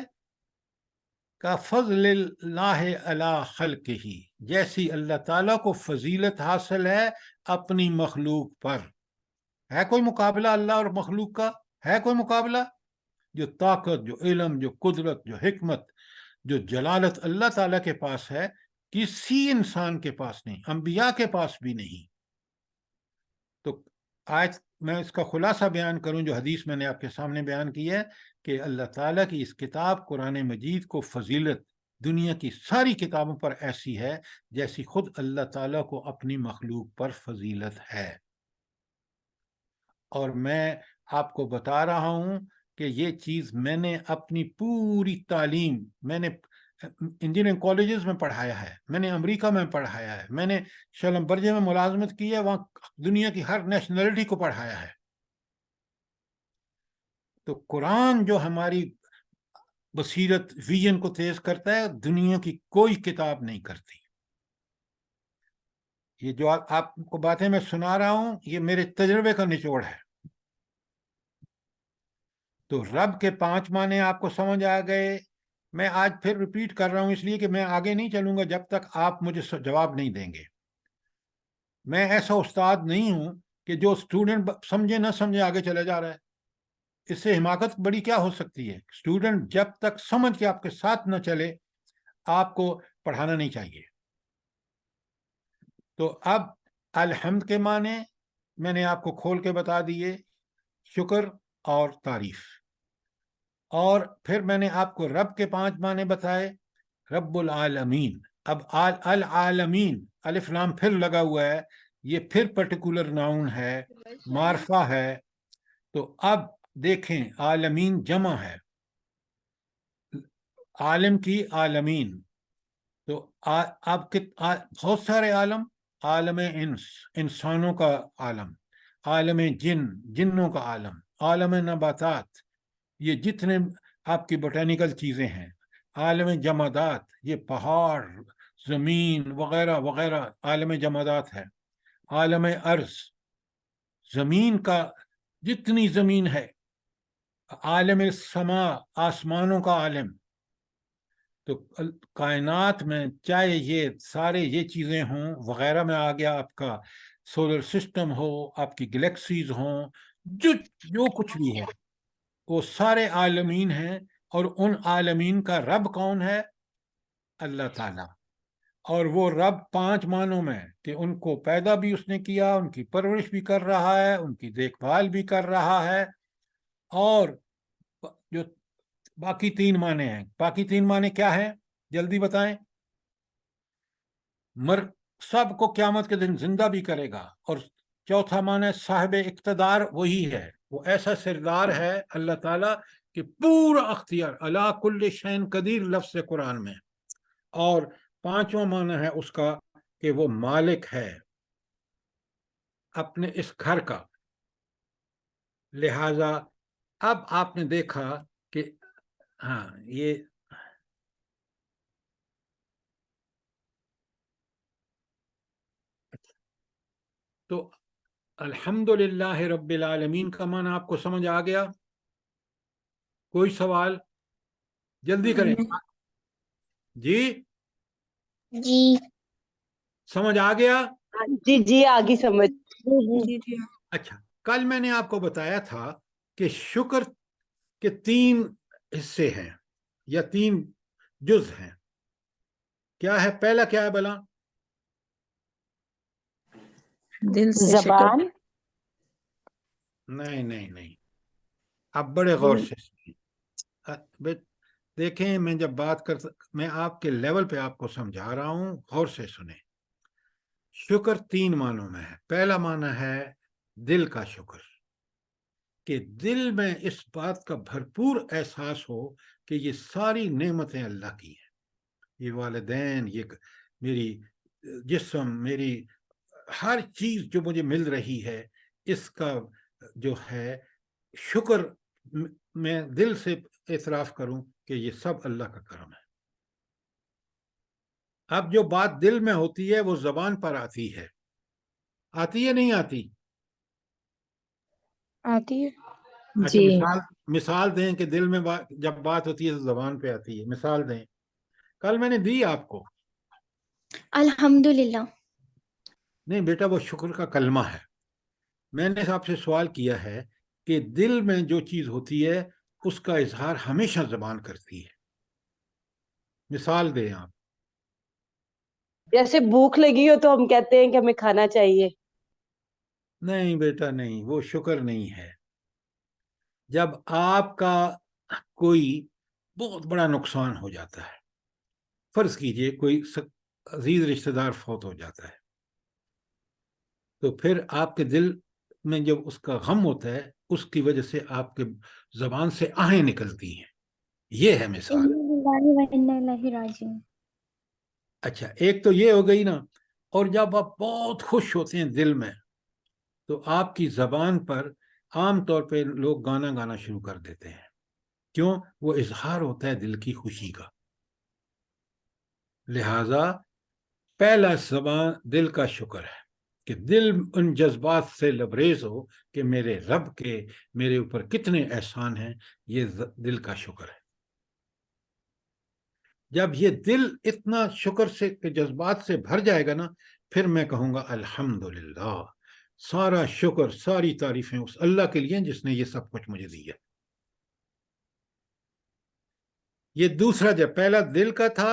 کا فضل اللہ علی خلقہ، جیسی اللہ تعالیٰ کو فضیلت حاصل ہے اپنی مخلوق پر. ہے کوئی مقابلہ اللہ اور مخلوق کا؟ ہے کوئی مقابلہ؟ جو طاقت، جو علم، جو قدرت، جو حکمت، جو جلالت اللہ تعالیٰ کے پاس ہے، کسی انسان کے پاس نہیں، انبیاء کے پاس بھی نہیں. تو آج میں اس کا خلاصہ بیان کروں جو حدیث میں نے آپ کے سامنے بیان کی ہے کہ اللہ تعالیٰ کی اس کتاب قرآن مجید کو فضیلت دنیا کی ساری کتابوں پر ایسی ہے جیسی خود اللہ تعالیٰ کو اپنی مخلوق پر فضیلت ہے. اور میں آپ کو بتا رہا ہوں کہ یہ چیز میں نے اپنی پوری تعلیم، میں نے انجینئرنگ کالجز میں پڑھایا ہے، میں نے امریکہ میں پڑھایا ہے، میں نے شلم برجے میں ملازمت کی ہے، وہاں دنیا کی ہر نیشنلٹی کو پڑھایا ہے. تو قرآن جو ہماری بصیرت، ویژن کو تیز کرتا ہے، دنیا کی کوئی کتاب نہیں کرتی. یہ جو آپ کو باتیں میں سنا رہا ہوں یہ میرے تجربے کا نچوڑ ہے. تو رب کے 5 معنی آپ کو سمجھ آ گئے. میں آج پھر ریپیٹ کر رہا ہوں اس لیے کہ میں آگے نہیں چلوں گا جب تک آپ مجھے جواب نہیں دیں گے. میں ایسا استاد نہیں ہوں کہ جو اسٹوڈنٹ سمجھے نہ سمجھے آگے چلے جا رہا ہے. اس سے حماقت بڑی کیا ہو سکتی ہے؟ اسٹوڈنٹ جب تک سمجھ کے آپ کے ساتھ نہ چلے آپ کو پڑھانا نہیں چاہیے. تو اب الحمد کے معنی میں نے آپ کو کھول کے بتا دیے، شکر اور تعریف. اور پھر میں نے آپ کو رب کے 5 معنی بتائے، رب العالمین. اب العالمین الف لام پھر لگا ہوا ہے، یہ پھر پرٹیکولر ناؤن ہے، معرفہ ہے. تو اب دیکھیں عالمین جمع ہے، عالم کی عالمین. تو اب بہت سارے عالم، عالم انس انسانوں کا عالم، عالم جن جنوں کا عالم، عالم نباتات یہ جتنے آپ کی بوٹینیکل چیزیں ہیں، عالم جمادات یہ پہاڑ زمین وغیرہ وغیرہ عالم جمادات ہے، عالم ارض زمین کا جتنی زمین ہے، عالم السماء آسمانوں کا عالم. تو کائنات میں چاہے یہ سارے یہ چیزیں ہوں وغیرہ میں آ گیا آپ کا سولر سسٹم ہو، آپ کی گلیکسیز ہوں، جو کچھ بھی ہے وہ سارے عالمین ہیں. اور ان عالمین کا رب کون ہے؟ اللہ تعالیٰ. اور وہ رب 5 معنوں میں کہ ان کو پیدا بھی اس نے کیا، ان کی پرورش بھی کر رہا ہے، ان کی دیکھ بھال بھی کر رہا ہے. اور جو باقی 3 معنی ہیں، باقی 3 معنی کیا ہیں جلدی بتائیں؟ سب کو قیامت کے دن زندہ بھی کرے گا. اور چوتھا معنی صاحب اقتدار وہی ہے، وہ ایسا سردار ہے اللہ تعالیٰ کہ پورا اختیار، علی کل شیء قدیر لفظ قرآن میں. اور 5واں معنی ہے اس کا کہ وہ مالک ہے اپنے اس گھر کا. لہذا اب آپ نے دیکھا کہ ہاں یہ تو الحمدللہ رب العالمین کا معنی آپ کو سمجھ آ گیا؟ کوئی سوال؟ جلدی کریں. جی جی سمجھ آ گیا؟ جی جی آگے سمجھ. جی جی اچھا، کل میں نے آپ کو بتایا تھا کہ شکر کے 3 حصے ہیں یا 3 جز ہیں. کیا ہے؟ پہلا کیا ہے بلا؟ دل سے زبان. نہیں اب بڑے غور سے سنیں. دیکھیں میں جب بات کرتا میں آپ کے لیول پہ آپ کو سمجھا رہا ہوں، غور سے سنیں. شکر 3 معنوں میں ہے. پہلا معنی ہے دل کا شکر، کہ دل میں اس بات کا بھرپور احساس ہو کہ یہ ساری نعمتیں اللہ کی ہیں، یہ والدین، یہ میری جسم، میری ہر چیز جو مجھے مل رہی ہے، اس کا جو ہے شکر میں دل سے اعتراف کروں کہ یہ سب اللہ کا کرم ہے. اب جو بات دل میں ہوتی ہے وہ زبان پر آتی ہے نہیں آتی؟ آتی ہے. اچھا جی مثال دیں کہ دل میں جب بات ہوتی ہے تو زبان پہ آتی ہے. مثال دیں. کل میں نے دی آپ کو. الحمدللہ. نہیں بیٹا، وہ شکر کا کلمہ ہے. میں نے آپ سے سوال کیا ہے کہ دل میں جو چیز ہوتی ہے اس کا اظہار ہمیشہ زبان کرتی ہے. مثال دیں آپ. جیسے بھوک لگی ہو تو ہم کہتے ہیں کہ ہمیں کھانا چاہیے. نہیں بیٹا نہیں، وہ شکر نہیں ہے. جب آپ کا کوئی بہت بڑا نقصان ہو جاتا ہے، فرض کیجئے کوئی عزیز رشتہ دار فوت ہو جاتا ہے، تو پھر آپ کے دل میں جب اس کا غم ہوتا ہے اس کی وجہ سے آپ کے زبان سے آہیں نکلتی ہیں. یہ ہے مثال. اچھا، ایک تو یہ ہو گئی نا. اور جب آپ بہت خوش ہوتے ہیں دل میں تو آپ کی زبان پر عام طور پہ لوگ گانا گانا شروع کر دیتے ہیں. کیوں؟ وہ اظہار ہوتا ہے دل کی خوشی کا. لہذا پہلا زبان دل کا شکر ہے کہ دل ان جذبات سے لبریز ہو کہ میرے رب کے میرے اوپر کتنے احسان ہیں. یہ دل کا شکر ہے. جب یہ دل اتنا شکر سے کہ جذبات سے بھر جائے گا نا، پھر میں کہوں گا الحمدللہ، سارا شکر ساری تعریفیں اس اللہ کے لیے جس نے یہ سب کچھ مجھے دیا. یہ دوسرا، جب پہلا دل کا تھا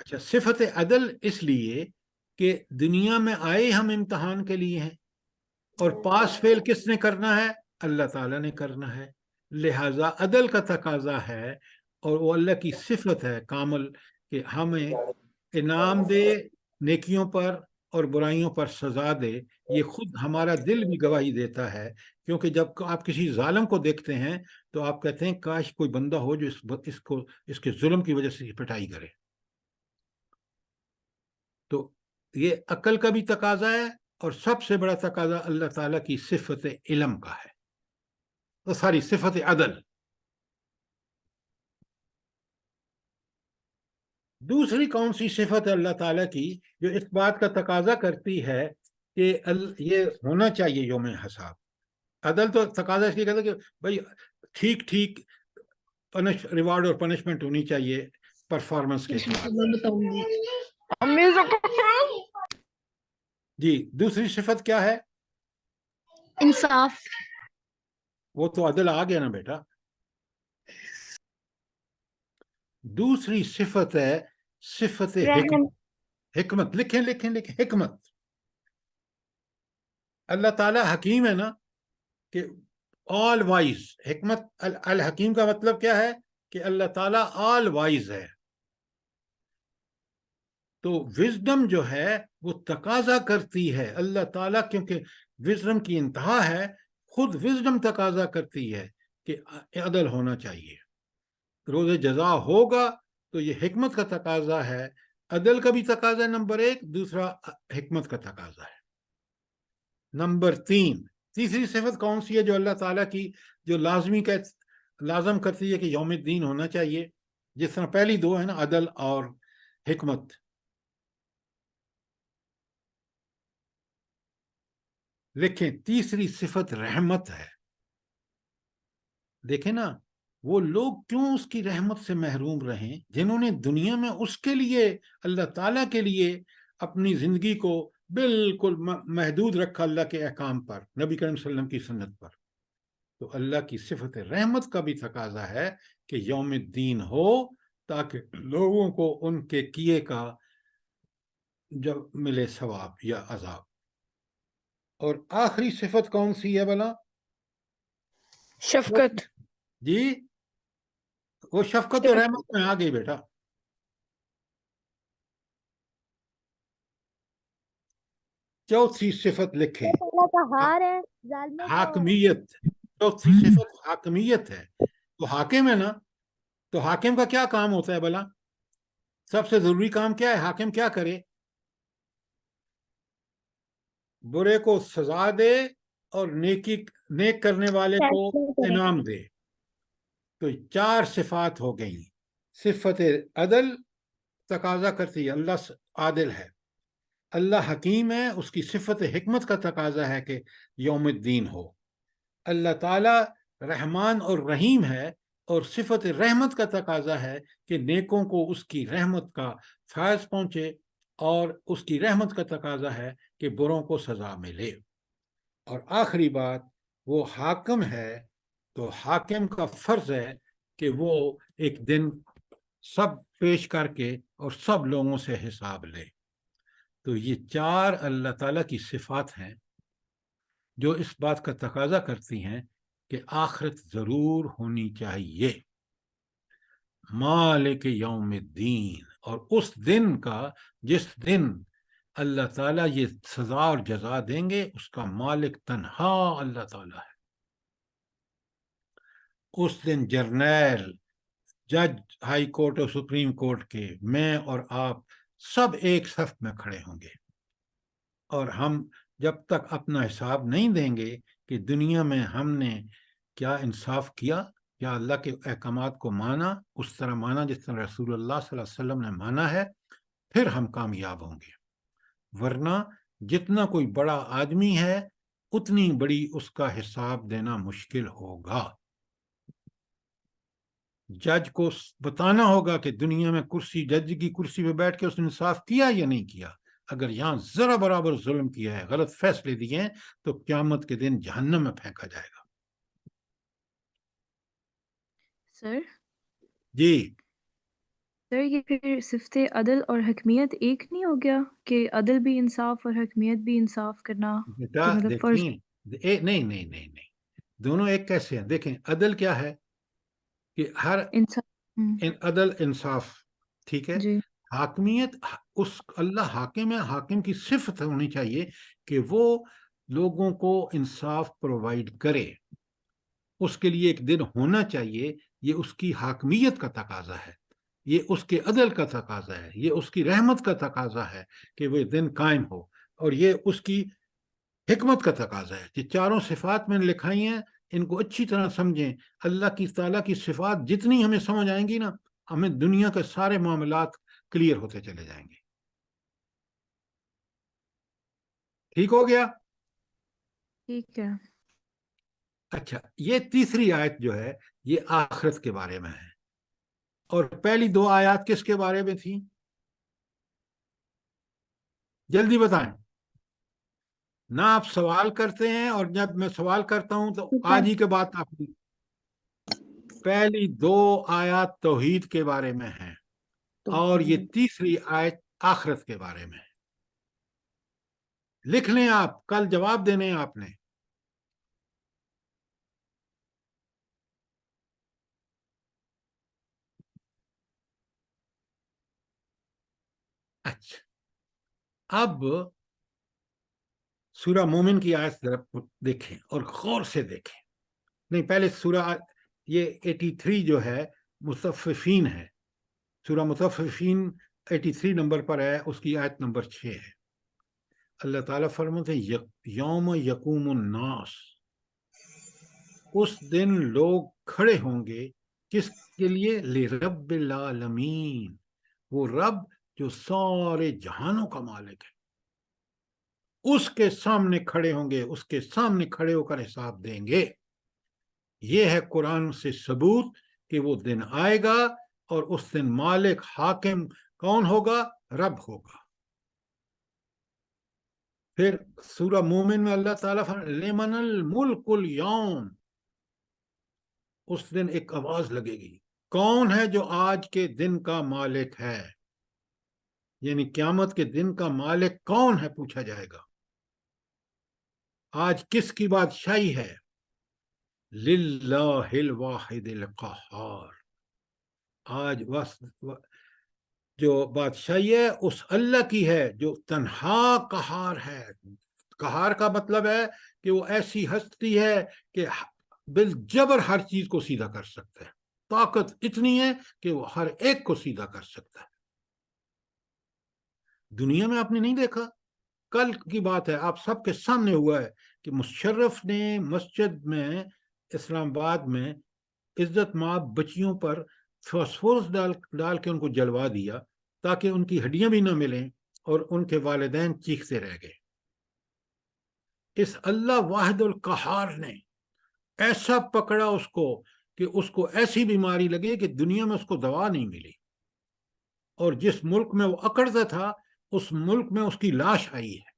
اچھا، صفت عدل اس لیے کہ دنیا میں آئے ہم امتحان کے لیے ہیں، اور پاس فیل کس نے کرنا ہے؟ اللہ تعالیٰ نے کرنا ہے، لہذا عدل کا تقاضا ہے، اور وہ اللہ کی صفت ہے کامل کہ ہمیں انعام دے نیکیوں پر اور برائیوں پر سزا دے۔ یہ خود ہمارا دل بھی گواہی دیتا ہے، کیونکہ جب آپ کسی ظالم کو دیکھتے ہیں تو آپ کہتے ہیں کاش کوئی بندہ ہو جو اس کے ظلم کی وجہ سے پٹائی کرے۔ تو یہ عقل کا بھی تقاضا ہے، اور سب سے بڑا تقاضا اللہ تعالیٰ کی صفت علم کا ہے، تو ساری صفت عدل۔ دوسری کون سی صفت ہے اللہ تعالیٰ کی جو اس بات کا تقاضا کرتی ہے کہ یہ ہونا چاہیے یوم حساب؟ عدل تو تقاضا اس لیے کرتا ہے کہ بھائی ٹھیک ٹھیک ریوارڈ اور پنشمنٹ ہونی چاہیے پرفارمنس کے ساتھ۔ جی، دوسری صفت کیا ہے؟ انصاف۔ وہ تو عدل آ گیا نا بیٹا۔ دوسری صفت ہے صفت حکمت۔ لکھیں حکمت۔ اللہ تعالیٰ حکیم ہے نا، کہ آل وائز۔ حکمت الحکیم کا مطلب کیا ہے؟ کہ اللہ تعالیٰ آل وائز ہے۔ تو وزڈم جو ہے وہ تقاضا کرتی ہے اللہ تعالیٰ، کیونکہ وزڈم کی انتہا ہے، خود وزڈم تقاضا کرتی ہے کہ عدل ہونا چاہیے۔ روز جزا ہوگا تو یہ حکمت کا تقاضا ہے، عدل کا بھی تقاضا ہے نمبر ایک، دوسرا حکمت کا تقاضا ہے۔ نمبر تیسری صفت کون سی ہے جو اللہ تعالیٰ کی جو لازم کرتی ہے کہ یوم الدین ہونا چاہیے؟ جس طرح پہلی دو ہے نا، عدل اور حکمت۔ لکھیں تیسری صفت رحمت ہے۔ دیکھیں نا، وہ لوگ کیوں اس کی رحمت سے محروم رہیں جنہوں نے دنیا میں اس کے لیے، اللہ تعالیٰ کے لیے اپنی زندگی کو بالکل محدود رکھا اللہ کے احکام پر، نبی کریم صلی اللہ علیہ وسلم کی سنت پر۔ تو اللہ کی صفت رحمت کا بھی تقاضا ہے کہ یوم الدین ہو، تاکہ لوگوں کو ان کے کیے کا جب ملے ثواب یا عذاب۔ اور آخری صفت کون سی ہے بلا؟ شفقت۔ جی، وہ شفقت و رحمت میں آ گئی بیٹا۔ چوتھی صفت لکھیں حاکمیت۔ چوتھی صفت حاکمیت ہے۔ تو حاکم ہے نا، تو حاکم کا کیا کام ہوتا ہے بلا؟ سب سے ضروری کام کیا ہے؟ حاکم کیا کرے؟ برے کو سزا دے اور نیک کرنے والے کو انعام دے۔ تو چار صفات ہو گئیں۔ صفت عدل تقاضا کرتی ہے اللہ عادل ہے، اللہ حکیم ہے، اس کی صفت حکمت کا تقاضا ہے کہ یوم الدین ہو۔ اللہ تعالی رحمان اور رحیم ہے، اور صفت رحمت کا تقاضا ہے کہ نیکوں کو اس کی رحمت کا فیض پہنچے، اور اس کی رحمت کا تقاضا ہے کہ بروں کو سزا ملے۔ اور آخری بات، وہ حاکم ہے، تو حاکم کا فرض ہے کہ وہ ایک دن سب پیش کر کے اور سب لوگوں سے حساب لے۔ تو یہ چار اللہ تعالیٰ کی صفات ہیں جو اس بات کا تقاضا کرتی ہیں کہ آخرت ضرور ہونی چاہیے، مالک یوم الدین، اور اس دن کا جس دن اللہ تعالیٰ یہ سزا اور جزا دیں گے، اس کا مالک تنہا اللہ تعالیٰ ہے۔ اس دن جرنیل، جج ہائی کورٹ اور سپریم کورٹ کے، میں اور آپ سب ایک صف میں کھڑے ہوں گے، اور ہم جب تک اپنا حساب نہیں دیں گے کہ دنیا میں ہم نے کیا انصاف کیا، کیا اللہ کے احکامات کو مانا، اس طرح مانا جس طرح رسول اللہ صلی اللہ علیہ وسلم نے مانا ہے، پھر ہم کامیاب ہوں گے۔ ورنہ جتنا کوئی بڑا آدمی ہے اتنی بڑی اس کا حساب دینا مشکل ہوگا۔ جج کو بتانا ہوگا کہ دنیا میں جج کی کرسی پہ بیٹھ کے اس نے انصاف کیا یا نہیں کیا۔ اگر یہاں ذرا برابر ظلم کیا ہے، غلط فیصلے دیے ہیں، تو قیامت کے دن جہنم میں پھینکا جائے گا۔ سر، جی سر یہ پھر صفت عدل اور حکمیت ایک نہیں ہو گیا کہ عدل بھی انصاف اور حکمیت بھی انصاف کرنا بیٹا کہ مطلب فرض دیکھیں نہیں نہیں نہیں نہیں، دونوں ایک کیسے ہیں؟ دیکھیں عدل کیا ہے کہ ہر انصاف عدل انصاف، ٹھیک ہے. جی حاکمیت اس اللہ حاکم ہے، حاکم کی صفت ہونی چاہیے کہ وہ لوگوں کو انصاف پرووائڈ کرے. اس کے لیے ایک دن ہونا چاہیے، یہ اس کی حاکمیت کا تقاضا ہے، یہ اس کے عدل کا تقاضا ہے، یہ اس کی رحمت کا تقاضا ہے کہ وہ دن قائم ہو، اور یہ اس کی حکمت کا تقاضا ہے. کہ چاروں صفات میں نے لکھائی ہیں، ان کو اچھی طرح سمجھیں. اللہ کی تعالیٰ کی صفات جتنی ہمیں سمجھ آئیں گی نا، ہمیں دنیا کے سارے معاملات کلیئر ہوتے چلے جائیں گے. ٹھیک ہو گیا؟ ٹھیک ہے. اچھا، یہ تیسری آیت جو ہے یہ آخرت کے بارے میں ہے، اور پہلی دو آیات کس کے بارے میں تھیں؟ جلدی بتائیں. نہ آپ سوال کرتے ہیں، اور جب میں سوال کرتا ہوں تو آج ہی کے بعد آپ کی پہلی دو آیات توحید کے بارے میں ہیں، اور یہ تیسری آیت آخرت کے بارے میں ہے. لکھ لیں، آپ کل جواب دینے ہیں آپ نے. اچھا، اب سورہ مومن کی آیت ذرا دیکھیں اور غور سے دیکھیں. نہیں، پہلے سورہ یہ 83 جو ہے مطففین ہے. سورہ مطففین 83 نمبر پر ہے، اس کی آیت نمبر 6 ہے. اللہ تعالیٰ فرماتے ہیں یوم یقوم الناس، اس دن لوگ کھڑے ہوں گے کس کے لیے؟ لرب العالمین، وہ رب جو سارے جہانوں کا مالک ہے، اس کے سامنے کھڑے ہوں گے، اس کے سامنے کھڑے ہو کر حساب دیں گے. یہ ہے قرآن سے ثبوت کہ وہ دن آئے گا، اور اس دن مالک حاکم کون ہوگا؟ رب ہوگا. پھر سورہ مومن میں اللہ تعالیٰ لمن الملک اليوم، اس دن ایک آواز لگے گی، کون ہے جو آج کے دن کا مالک ہے؟ یعنی قیامت کے دن کا مالک کون ہے پوچھا جائے گا. آج کس کی بادشاہی ہے؟ للہ الواحد القہار، آج جو بادشاہی ہے اس اللہ کی ہے جو تنہا قہار ہے. قہار کا مطلب ہے کہ وہ ایسی ہستی ہے کہ بالجبر ہر چیز کو سیدھا کر سکتا ہے. طاقت اتنی ہے کہ وہ ہر ایک کو سیدھا کر سکتا ہے. دنیا میں آپ نے نہیں دیکھا، کل کی بات ہے، آپ سب کے سامنے ہوا ہے کہ مشرف نے مسجد میں اسلام آباد میں عزت مآب بچیوں پر فاسفورس ڈال کے ان کو جلوا دیا تاکہ ان کی ہڈیاں بھی نہ ملیں، اور ان کے والدین چیختے رہ گئے. اس اللہ واحد القہار نے ایسا پکڑا اس کو کہ اس کو ایسی بیماری لگی کہ دنیا میں اس کو دوا نہیں ملی، اور جس ملک میں وہ اکڑتا تھا اس ملک میں اس کی لاش آئی ہے.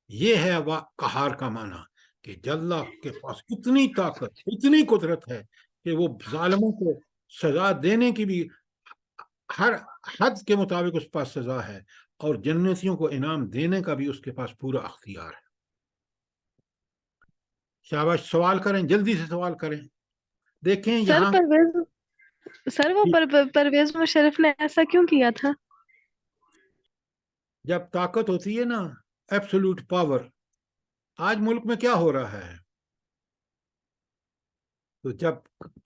یہ ہے قہار کا معنی کہ اللہ کے پاس اتنی طاقت، اتنی قدرت ہے کہ وہ ظالموں کو سزا دینے کی بھی ہر حد کے مطابق اس پاس سزا ہے، اور جنتیوں کو انعام دینے کا بھی اس کے پاس پورا اختیار ہے. شاباش، سوال کریں، جلدی سے سوال کریں. دیکھیں یہاں سر وہ پرویز مشرف نے ایسا کیوں کیا تھا؟ جب طاقت ہوتی ہے نا، ایبسولوٹ پاور. آج ملک میں کیا ہو رہا ہے؟ تو جب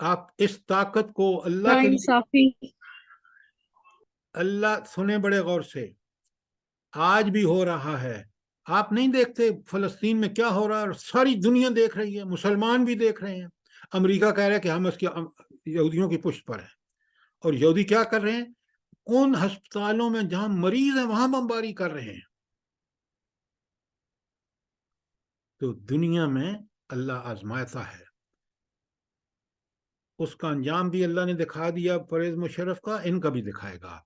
آپ اس طاقت کو اللہ کے لیے، انصافی. اللہ سنیں بڑے غور سے، آج بھی ہو رہا ہے. آپ نہیں دیکھتے فلسطین میں کیا ہو رہا ہے؟ اور ساری دنیا دیکھ رہی ہے، مسلمان بھی دیکھ رہے ہیں. امریکہ کہہ رہا ہے کہ ہم اس کے یہودیوں کی پشت پر ہیں، اور یہودی کیا کر رہے ہیں؟ ان ہسپتالوں میں جہاں مریض ہیں وہاں بمباری کر رہے ہیں. تو دنیا میں اللہ آزماتا ہے، اس کا انجام بھی اللہ نے دکھا دیا پرویز مشرف کا، ان کا بھی دکھائے گا.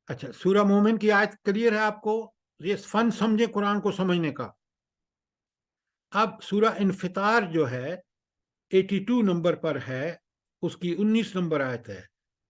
اچھا، سورہ مومن کی آیت کلیئر ہے آپ کو؟ یہ فن سمجھے قرآن کو سمجھنے کا. اب سورہ انفطار جو ہے 82 نمبر پر ہے، اس کی 19 نمبر آیت ہے.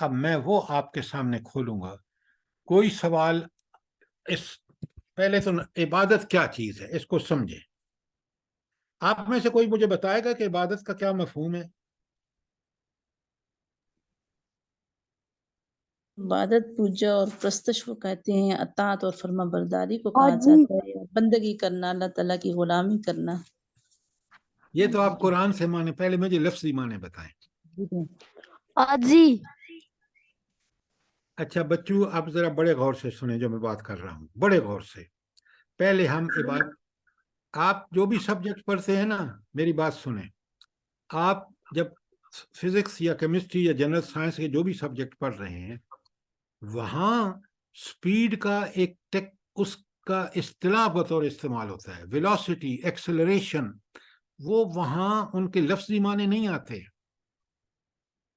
اب میں وہ آپ کے سامنے کھولوں گا. کوئی سوال اس پہلے تو عبادت کیا چیز ہے اس کو سمجھے. آپ میں سے کوئی مجھے بتائے گا کہ عبادت کا کیا مفہوم ہے؟ عبادت پوجا اور پرستش کو کہتے ہیں، اطاعت اور فرما برداری کو کہا جاتا ہے، بندگی کرنا، اللہ تعالیٰ کی غلامی کرنا. یہ تو آپ قرآن سے معنی، پہلے مجھے لفظی معنی بتائیں. جی اچھا بچوں، اب ذرا بڑے غور سے سنیں جو میں بات کر رہا ہوں، بڑے غور سے. پہلے ہم عبادت، آپ جو بھی سبجیکٹ پڑھتے ہیں نا، میری بات سنیں. آپ جب فزکس یا کیمسٹری یا جنرل سائنس کے جو بھی سبجیکٹ پڑھ رہے ہیں، وہاں سپیڈ کا ایک اس کا اصطلاح بطور استعمال ہوتا ہے، ویلوسٹی، ایکسلریشن. وہ وہاں ان کے لفظی معنی نہیں آتے.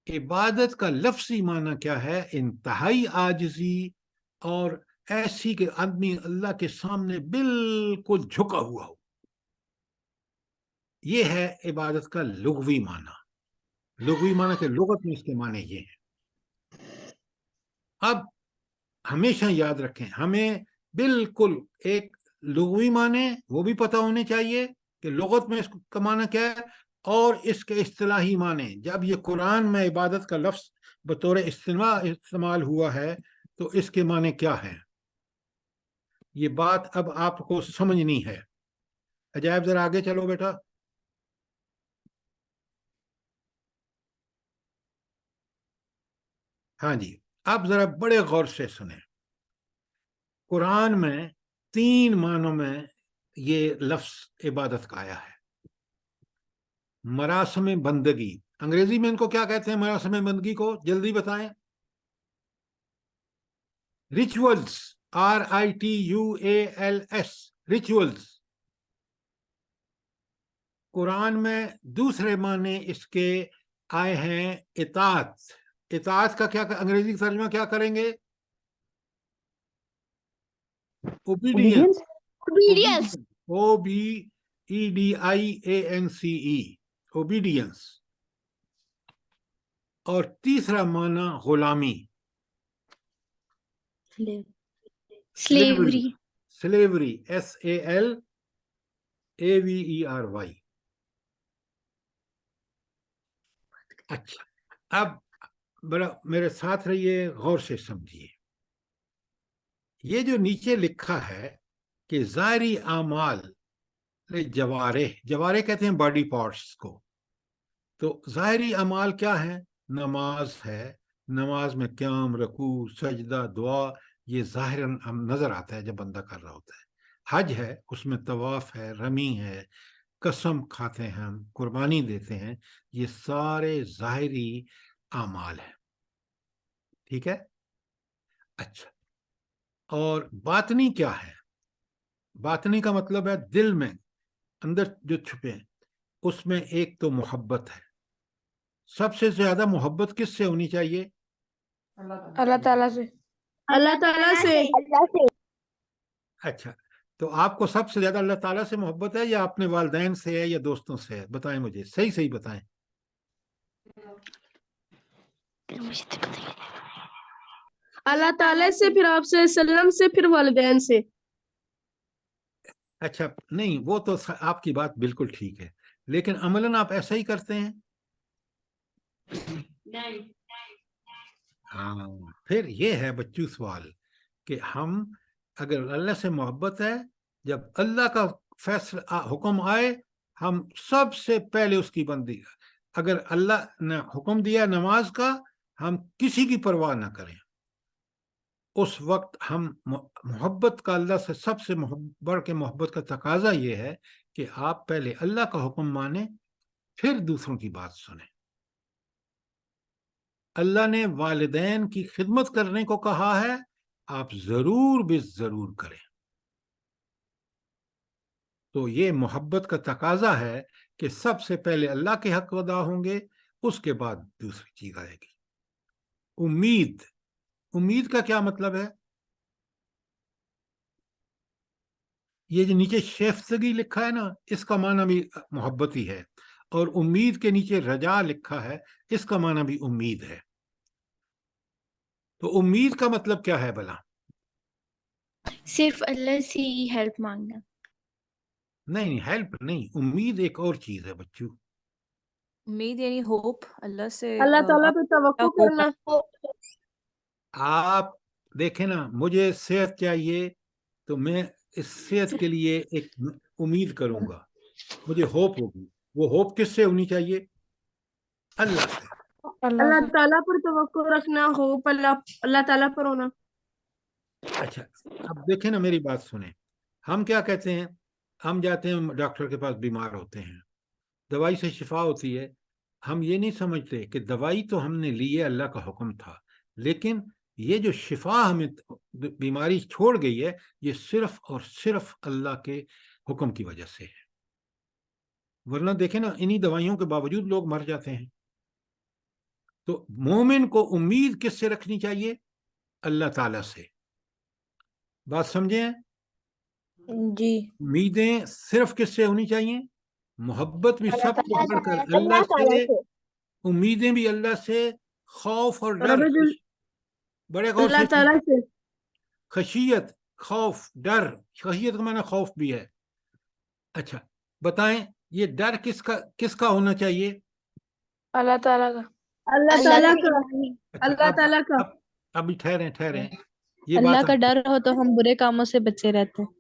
عبادت کا لفظی معنی کیا ہے؟ انتہائی عاجزی اور ایسی کہ آدمی اللہ کے سامنے بالکل جھکا ہوا ہو. یہ ہے عبادت کا لغوی معنی. لغوی معنی کہ لغت میں اس کے معنی یہ ہیں. اب ہمیشہ یاد رکھیں، ہمیں بالکل ایک لغوی معنی وہ بھی پتہ ہونے چاہیے کہ لغت میں اس کا معنی کیا ہے، اور اس کے اصطلاحی معنی. جب یہ قرآن میں عبادت کا لفظ بطور استعمال ہوا ہے تو اس کے معنی کیا ہے، یہ بات اب آپ کو سمجھنی ہے. عجائب ذرا آگے چلو بیٹا. ہاں جی، اب ذرا بڑے غور سے سنیں. قرآن میں 3 معنوں میں یہ لفظ عبادت کا آیا ہے. مراسم بندگی، انگریزی میں ان کو کیا کہتے ہیں مراسم بندگی کو؟ جلدی بتائیں. Rituals, RITUALS، rituals. قرآن میں دوسرے معنی اس کے آئے ہیں اطاعت. اطاعت کا کیا انگریزی ترجمہ کیا کریں گے؟ اوبیڈینس. OBEDIANCE، obedience. اور تیسرا معنی غلامی، سلیوری. Slavery, SALAVERY. اچھا، اب بڑا میرے ساتھ رہیے، غور سے سمجھیے. یہ جو نیچے لکھا ہے کہ ظاہری اعمال جوارح کہتے ہیں باڈی پارٹس کو. تو ظاہری اعمال کیا ہیں؟ نماز ہے، نماز میں قیام، رکوع، سجدہ، دعا، یہ ظاہراً نظر آتا ہے جب بندہ کر رہا ہوتا ہے. حج ہے، اس میں طواف ہے، رمی ہے، قسم کھاتے ہیں ہم، قربانی دیتے ہیں. یہ سارے ظاہری اعمال ہیں. ٹھیک ہے؟ اچھا، اور باطنی کیا ہے؟ باطنی کا مطلب ہے دل میں اندر جو چھپے ہیں. اس میں ایک تو محبت ہے. سب سے زیادہ محبت کس سے ہونی چاہیے؟ اللہ تعالیٰ سے. اللہ تعالیٰ سے. اچھا، تو آپ کو سب سے زیادہ اللہ تعالیٰ سے محبت ہے یا اپنے والدین سے ہے یا دوستوں سے ہے؟ بتائیں مجھے، صحیح بتائیں. اللہ تعالیٰ سے، پھر آپ سے وسلم سے، پھر والدین سے. اچھا، نہیں وہ تو آپ کی بات بالکل ٹھیک ہے، لیکن عملاً آپ ایسا ہی کرتے ہیں؟ ہاں، پھر یہ ہے بچوں سوال کہ ہم اگر اللہ سے محبت ہے، جب اللہ کا فیصلہ حکم آئے ہم سب سے پہلے اس کی بندگی. اگر اللہ نے حکم دیا نماز کا، ہم کسی کی پرواہ نہ کریں. اس وقت ہم محبت کا اللہ سے سب سے بڑھ کے محبت کا تقاضا یہ ہے کہ آپ پہلے اللہ کا حکم مانیں، پھر دوسروں کی بات سنیں. اللہ نے والدین کی خدمت کرنے کو کہا ہے، آپ ضرور بے ضرور کریں. تو یہ محبت کا تقاضا ہے کہ سب سے پہلے اللہ کے حق ادا ہوں گے، اس کے بعد دوسری چیز آئے گی. امید کا کیا مطلب ہے؟ یہ جو نیچے شیفتگی لکھا ہے نا، اس کا معنی بھی محبت ہی ہے. اور امید کے نیچے رجا لکھا ہے، اس کا معنی بھی امید ہے. تو امید کا مطلب کیا ہے بلا؟ صرف اللہ سے ہی ہیلپ مانگنا. نہیں، ہیلپ نہیں، امید ایک اور چیز ہے بچوں. امید یعنی ہوپ اللہ سے. اللہ تعالیٰ پہ توقع ہوپ کرنا. آپ دیکھیں نا، مجھے صحت چاہیے تو میں اس صحت کے لیے ایک امید کروں گا، مجھے ہوپ ہوگی. وہ ہوپ کس سے ہونی چاہیے؟ اللہ سے. اللہ تعالیٰ پر توقع رکھنا ہو، اللہ تعالیٰ پر ہونا. اچھا اب دیکھیں نا، میری بات سنیں. ہم کیا کہتے ہیں؟ ہم جاتے ہیں ڈاکٹر کے پاس، بیمار ہوتے ہیں، دوائی سے شفا ہوتی ہے. ہم یہ نہیں سمجھتے کہ دوائی تو ہم نے لی ہے، اللہ کا حکم تھا، لیکن یہ جو شفا ہمیں بیماری چھوڑ گئی ہے، یہ صرف اور صرف اللہ کے حکم کی وجہ سے ہے. ورنہ دیکھیں نا، انہی دوائیوں کے باوجود لوگ مر جاتے ہیں. تو مومن کو امید کس سے رکھنی چاہیے؟ اللہ تعالیٰ سے. بات سمجھیں؟ جی. امیدیں صرف کس سے ہونی چاہیے؟ محبت بھی سب کو بڑھ کر اللہ اللہ تعالیٰ سے، سے. امیدیں بھی اللہ سے، خوف اور ڈر. بڑے غور اللہ سے تعالیٰ سے. خشیت، خوف، ڈر. خشیت کا معنی خوف بھی ہے. اچھا بتائیں، یہ ڈر کس کا ہونا چاہیے؟ اللہ تعالیٰ کا. اللہ تعالیٰ کا. اچھا اللہ تعالیٰ کا. ابھی ٹھہریں. یہ اللہ بات کا ڈر ہو تو ہم برے کاموں سے بچے رہتے ہیں.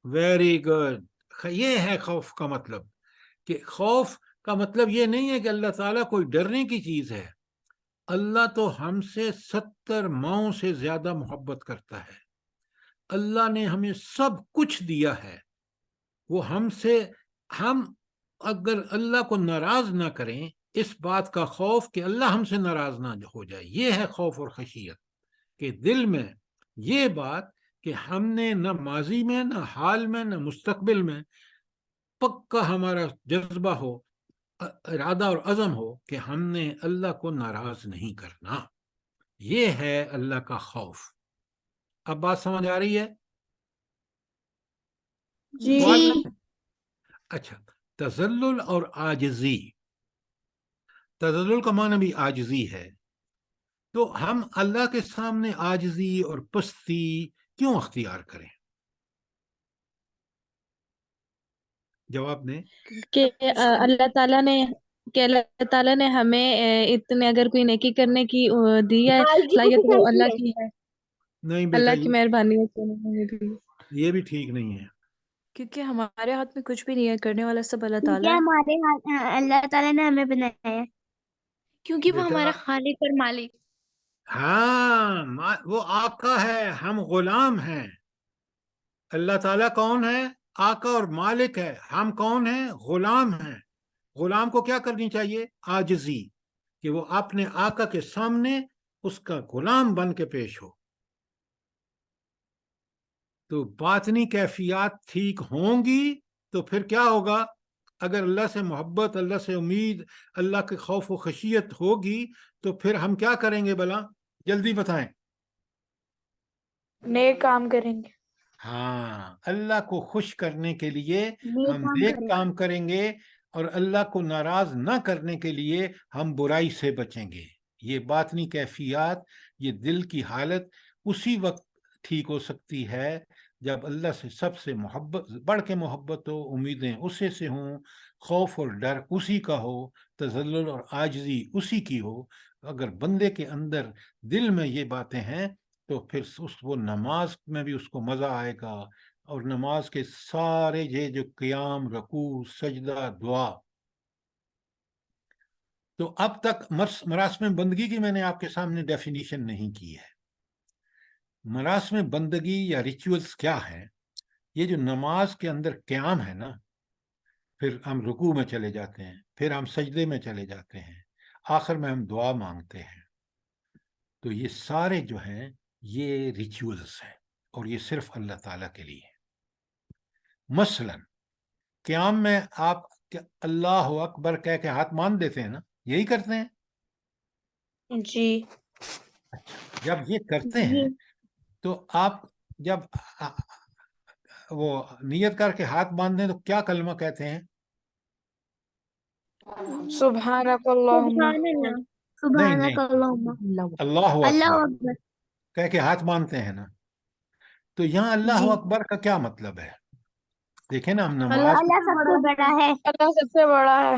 Very good. یہ ہے خوف کا مطلب، کہ خوف کا مطلب یہ نہیں ہے کہ اللہ تعالیٰ کوئی ڈرنے کی چیز ہے. اللہ تو ہم سے 70 ماؤں سے زیادہ محبت کرتا ہے. اللہ نے ہمیں سب کچھ دیا ہے. وہ ہم اگر اللہ کو ناراض نہ کریں، اس بات کا خوف کہ اللہ ہم سے ناراض نہ ہو جائے، یہ ہے خوف اور خشیت. کہ دل میں یہ بات کہ ہم نے نہ ماضی میں، نہ حال میں، نہ مستقبل میں پکا ہمارا جذبہ ہو، ارادہ اور عزم ہو کہ ہم نے اللہ کو ناراض نہیں کرنا. یہ ہے اللہ کا خوف. اب بات سمجھ آ رہی ہے؟ جی. اچھا، تذلل اور عاجزی. تذلل کا معنی بھی عاجزی ہے. تو ہم اللہ کے سامنے عاجزی اور پستی کیوں اختیار کریں؟ جواب دیں. کہ اللہ تعالیٰ نے ہمیں اتنے اگر کوئی نیکی کرنے کی دی ہے صلاحیت، وہ اللہ کی ہے، نہیں بیٹا، اللہ کی مہربانی ہے. یہ بھی ٹھیک نہیں ہے. کیونکہ ہمارے ہاتھ میں کچھ بھی نہیں ہے، کرنے والا سب اللہ تعالیٰ ہے. ہمارے ہاتھ اللہ تعالیٰ نے ہمیں بنایا ہے کیونکہ وہ بیٹا، ہمارا خالق اور مالک. ہاں، وہ آقا ہے، ہم غلام ہیں. اللہ تعالیٰ کون ہے؟ آقا اور مالک ہے. ہم کون ہیں؟ غلام ہیں. غلام کو کیا کرنی چاہیے؟ عاجزی، کہ وہ اپنے آقا کے سامنے اس کا غلام بن کے پیش ہو. تو باطنی کیفیات ٹھیک ہوں گی تو پھر کیا ہوگا؟ اگر اللہ سے محبت، اللہ سے امید، اللہ کے خوف و خشیت ہوگی تو پھر ہم کیا کریں گے بلا؟ جلدی بتائیں. نیک کام کریں گے. ہاں، اللہ کو خوش کرنے کے لیے ہم نیک کام کریں گے، اور اللہ کو ناراض نہ کرنے کے لیے ہم برائی سے بچیں گے. یہ باطنی کیفیات، یہ دل کی حالت اسی وقت ٹھیک ہو سکتی ہے جب اللہ سے سب سے محبت، بڑھ کے محبت ہو، امیدیں اسی سے ہوں، خوف اور ڈر اسی کا ہو، تذلل اور عاجزی اسی کی ہو. اگر بندے کے اندر دل میں یہ باتیں ہیں تو پھر وہ نماز میں بھی اس کو مزہ آئے گا، اور نماز کے سارے یہ جو قیام، رکوع، سجدہ، دعا. تو اب تک مراسم بندگی کی میں نے آپ کے سامنے ڈیفینیشن نہیں کی ہے. مراسم بندگی یا ریچولز کیا ہے؟ یہ جو نماز کے اندر قیام ہے نا، پھر ہم رکوع میں چلے جاتے ہیں، پھر ہم سجدے میں چلے جاتے ہیں، آخر میں ہم دعا مانگتے ہیں. تو یہ سارے جو ہیں یہ ریچولز ہیں، اور یہ صرف اللہ تعالیٰ کے لیے. مثلا قیام میں آپ اللہ اکبر کہہ کے ہاتھ مان دیتے ہیں نا، یہی کرتے ہیں. جی. جب یہ کرتے ہیں تو آپ جب وہ نیت کر کے ہاتھ باندھیں تو کیا کلمہ کہتے ہیں؟ سبحانک اللہم. سبحان اللہ، سبحانک اللہم، اللہ اللہ اکبر. اکبر. کہہ کے ہاتھ باندھتے ہیں نا. تو یہاں اللہ جی اکبر کا کیا مطلب ہے؟ دیکھیں نا، ہم اللہ نماز اللہ سب سے بڑا ہے اللہ سب سے بڑا ہے.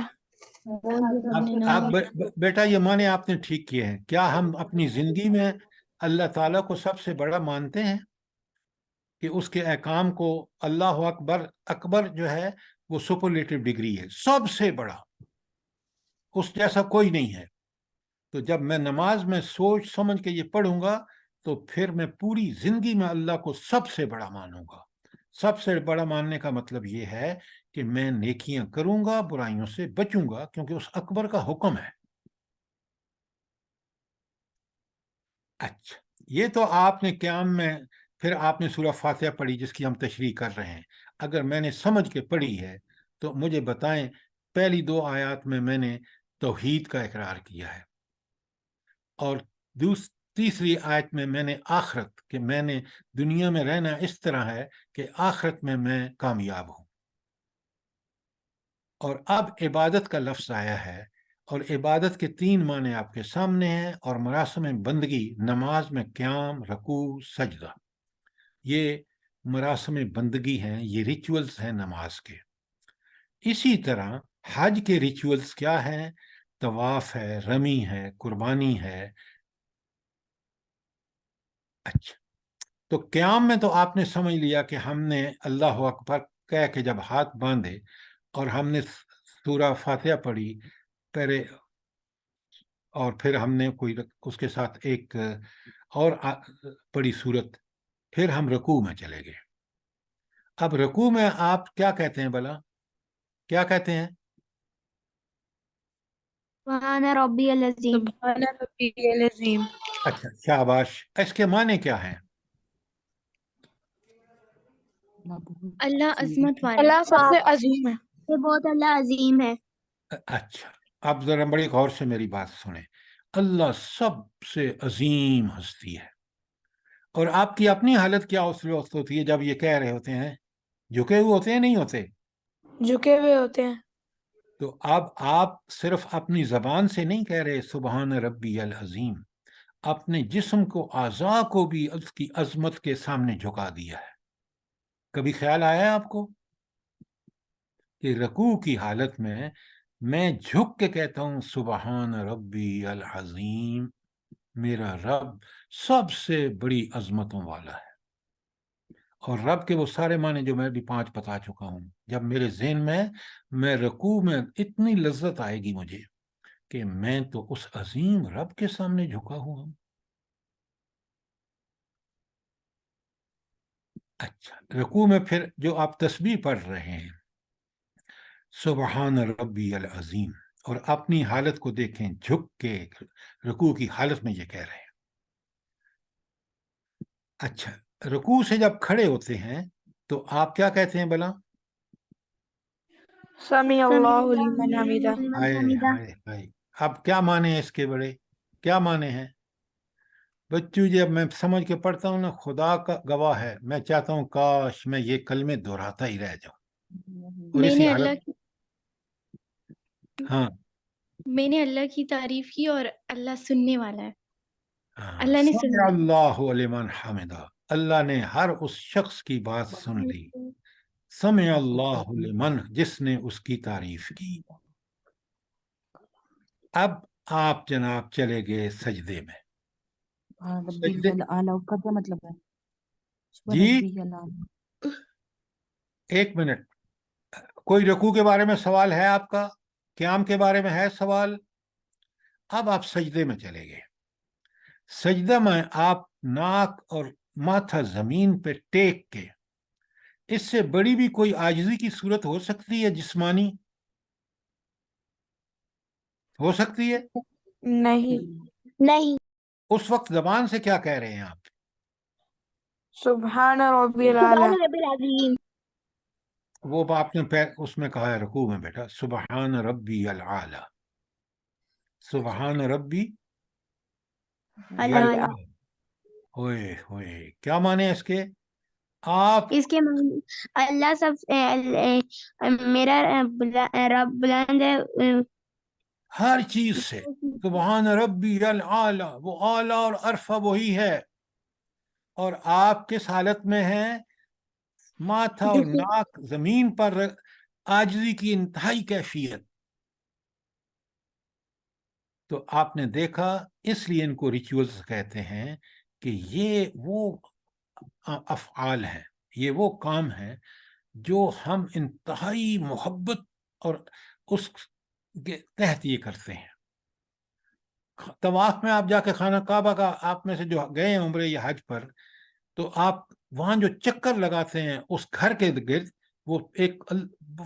اب بیٹا یہ معنی آپ نے ٹھیک کیے ہیں. کیا ہم اپنی زندگی میں اللہ تعالیٰ کو سب سے بڑا مانتے ہیں کہ اس کے احکام کو؟ اللہ اکبر، اکبر جو ہے وہ سپرلیٹو ڈگری ہے، سب سے بڑا، اس جیسا کوئی نہیں ہے. تو جب میں نماز میں سوچ سمجھ کے یہ پڑھوں گا تو پھر میں پوری زندگی میں اللہ کو سب سے بڑا مانوں گا. سب سے بڑا ماننے کا مطلب یہ ہے کہ میں نیکیاں کروں گا، برائیوں سے بچوں گا، کیونکہ اس اکبر کا حکم ہے. اچھا، یہ تو آپ نے قیام میں، پھر آپ نے سورہ فاتحہ پڑھی جس کی ہم تشریح کر رہے ہیں. اگر میں نے سمجھ کے پڑھی ہے تو مجھے بتائیں، پہلی 2 آیات میں نے توحید کا اقرار کیا ہے، اور تیسری آیت میں نے آخرت، کہ میں نے دنیا میں رہنا اس طرح ہے کہ آخرت میں کامیاب ہوں. اور اب عبادت کا لفظ آیا ہے، اور عبادت کے 3 معنی آپ کے سامنے ہیں. اور مراسم بندگی، نماز میں قیام، رکوع، سجدہ، یہ مراسم بندگی ہیں، یہ ریچولز ہیں نماز کے. اسی طرح حج کے ریچولز کیا ہیں؟ طواف ہے، رمی ہے، قربانی ہے. اچھا، تو قیام میں تو آپ نے سمجھ لیا کہ ہم نے اللہ اکبر کہہ کے جب ہاتھ باندھے اور ہم نے سورہ فاتحہ پڑھی پہلے، اور پھر ہم نے کوئی اس کے ساتھ ایک اور پڑھی صورت، پھر ہم رکوع میں چلے گئے. اب رکوع میں آپ کیا کہتے ہیں بھلا؟ کیا کہتے ہیں؟ سبحان ربی العظیم سبحان ربی العظیم. اچھا، شاباش. اس کے معنی کیا ہیں؟ اللہ عظمت والا اللہ سب سے عظیم ہے. یہ بہت اللہ عظیم ہے اچھا، اب ذرا بڑی غور سے میری بات سنیں. اللہ سب سے عظیم ہستی ہے. اور آپ کی اپنی حالت کیا اس وقت ہوتی ہے جب یہ کہہ رہے ہوتے ہیں؟ جھکے ہوئے ہوتے ہیں، نہیں ہوتے؟ جھکے ہوئے ہوتے ہیں. تو اب آپ صرف اپنی زبان سے نہیں کہہ رہے سبحان ربی العظیم، اپنے جسم کو، اعضاء کو بھی اس کی عظمت کے سامنے جھکا دیا ہے. کبھی خیال آیا ہے آپ کو کہ رکوع کی حالت میں جھک کے کہتا ہوں سبحان ربی العظیم، میرا رب سب سے بڑی عظمتوں والا ہے. اور رب کے وہ سارے معنی جو میں بھی 5 بتا چکا ہوں، جب میرے ذہن میں رکوع میں اتنی لذت آئے گی مجھے کہ میں تو اس عظیم رب کے سامنے جھکا ہوا ہوں. اچھا، رکوع میں پھر جو آپ تسبیح پڑھ رہے ہیں سبحان ربی العظیم، اور اپنی حالت کو دیکھیں، جھک کے رکوع کی حالت میں یہ کہہ رہے ہیں. اچھا، رکوع سے جب کھڑے ہوتے ہیں تو آپ کیا کہتے ہیں بھلا؟ سمیع اللہ لمن حمیدہ. ہائے ہائے ہائے. اب کیا معنی ہے اس کے بڑے؟ کیا معنی ہے بچوں؟ جب میں سمجھ کے پڑھتا ہوں نا، خدا کا گواہ ہے، میں چاہتا ہوں کاش میں یہ کلمے دہراتا ہی رہ جاؤں. اور میں اسی نے حالت، ہاں میں نے اللہ کی تعریف کی، اور اللہ سننے والا ہے، ہاں، اللہ نے سمع سنا. اللہ لمن حمدہ، اللہ نے ہر اس شخص کی بات سن لی. سمع اللہ لمن، جس نے اس کی تعریف کی. اب آپ جناب چلے گئے سجدے میں. سجدے، کا کیا مطلب ہے؟ جی 1 منٹ، کوئی رکوع کے بارے میں سوال ہے آپ کا؟ قیام کے بارے میں ہے سوال؟ اب آپ سجدے میں چلے گئے. سجدہ میں آپ ناک اور ماتھا زمین پہ ٹیک کے، اس سے بڑی بھی کوئی عاجزی کی صورت ہو سکتی ہے؟ جسمانی ہو سکتی ہے؟ نہیں. اس وقت زبان سے کیا کہہ رہے ہیں آپ؟ سبحان ربی سبحان العلی. ربی العظیم وہ آپ نے اس میں کہا ہے رکوع میں بیٹا، سبحان ربی العالی، سبحان ربی العالی. ہوئے ہوئے. کیا معنی ہے اس کے؟ آپ اس کے معنی اللہ سب میرا رب بلند ہے، ہر چیز سے سبحان ربی العالی، وہ اعلیٰ اور عرفہ وہی ہے. اور آپ کس حالت میں ہیں؟ ماتھا اور ناک زمین پر، عاجزی کی انتہائی کیفیت. تو آپ نے دیکھا، اس لیے ان کو ریچولز کہتے ہیں کہ یہ وہ افعال ہیں، یہ وہ کام ہے جو ہم انتہائی محبت اور اس کے تحت یہ کرتے ہیں. طواف میں آپ جا کے خانہ کعبہ کا، آپ میں سے جو گئے ہیں عمرے یا حج پر، تو آپ وہاں جو چکر لگاتے ہیں اس گھر کے گرد، وہ ایک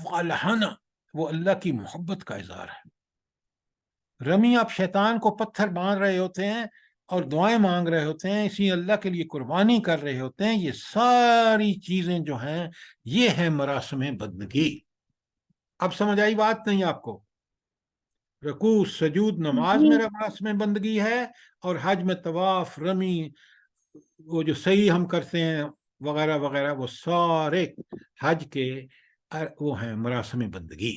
والہانہ، وہ اللہ کی محبت کا اظہار ہے. رمی آپ شیطان کو پتھر باندھ رہے ہوتے ہیں اور دعائیں مانگ رہے ہوتے ہیں، اسی اللہ کے لیے قربانی کر رہے ہوتے ہیں. یہ ساری چیزیں جو ہیں یہ ہیں مراسم بندگی. اب سمجھ آئی بات نہیں آپ کو؟ رکوع، سجود، نماز میں مراسم بندگی ہے، اور حج میں طواف، رمی، وہ جو صحیح ہم کرتے ہیں وغیرہ وغیرہ، وہ سارے حج کے وہ ہیں مراسم بندگی.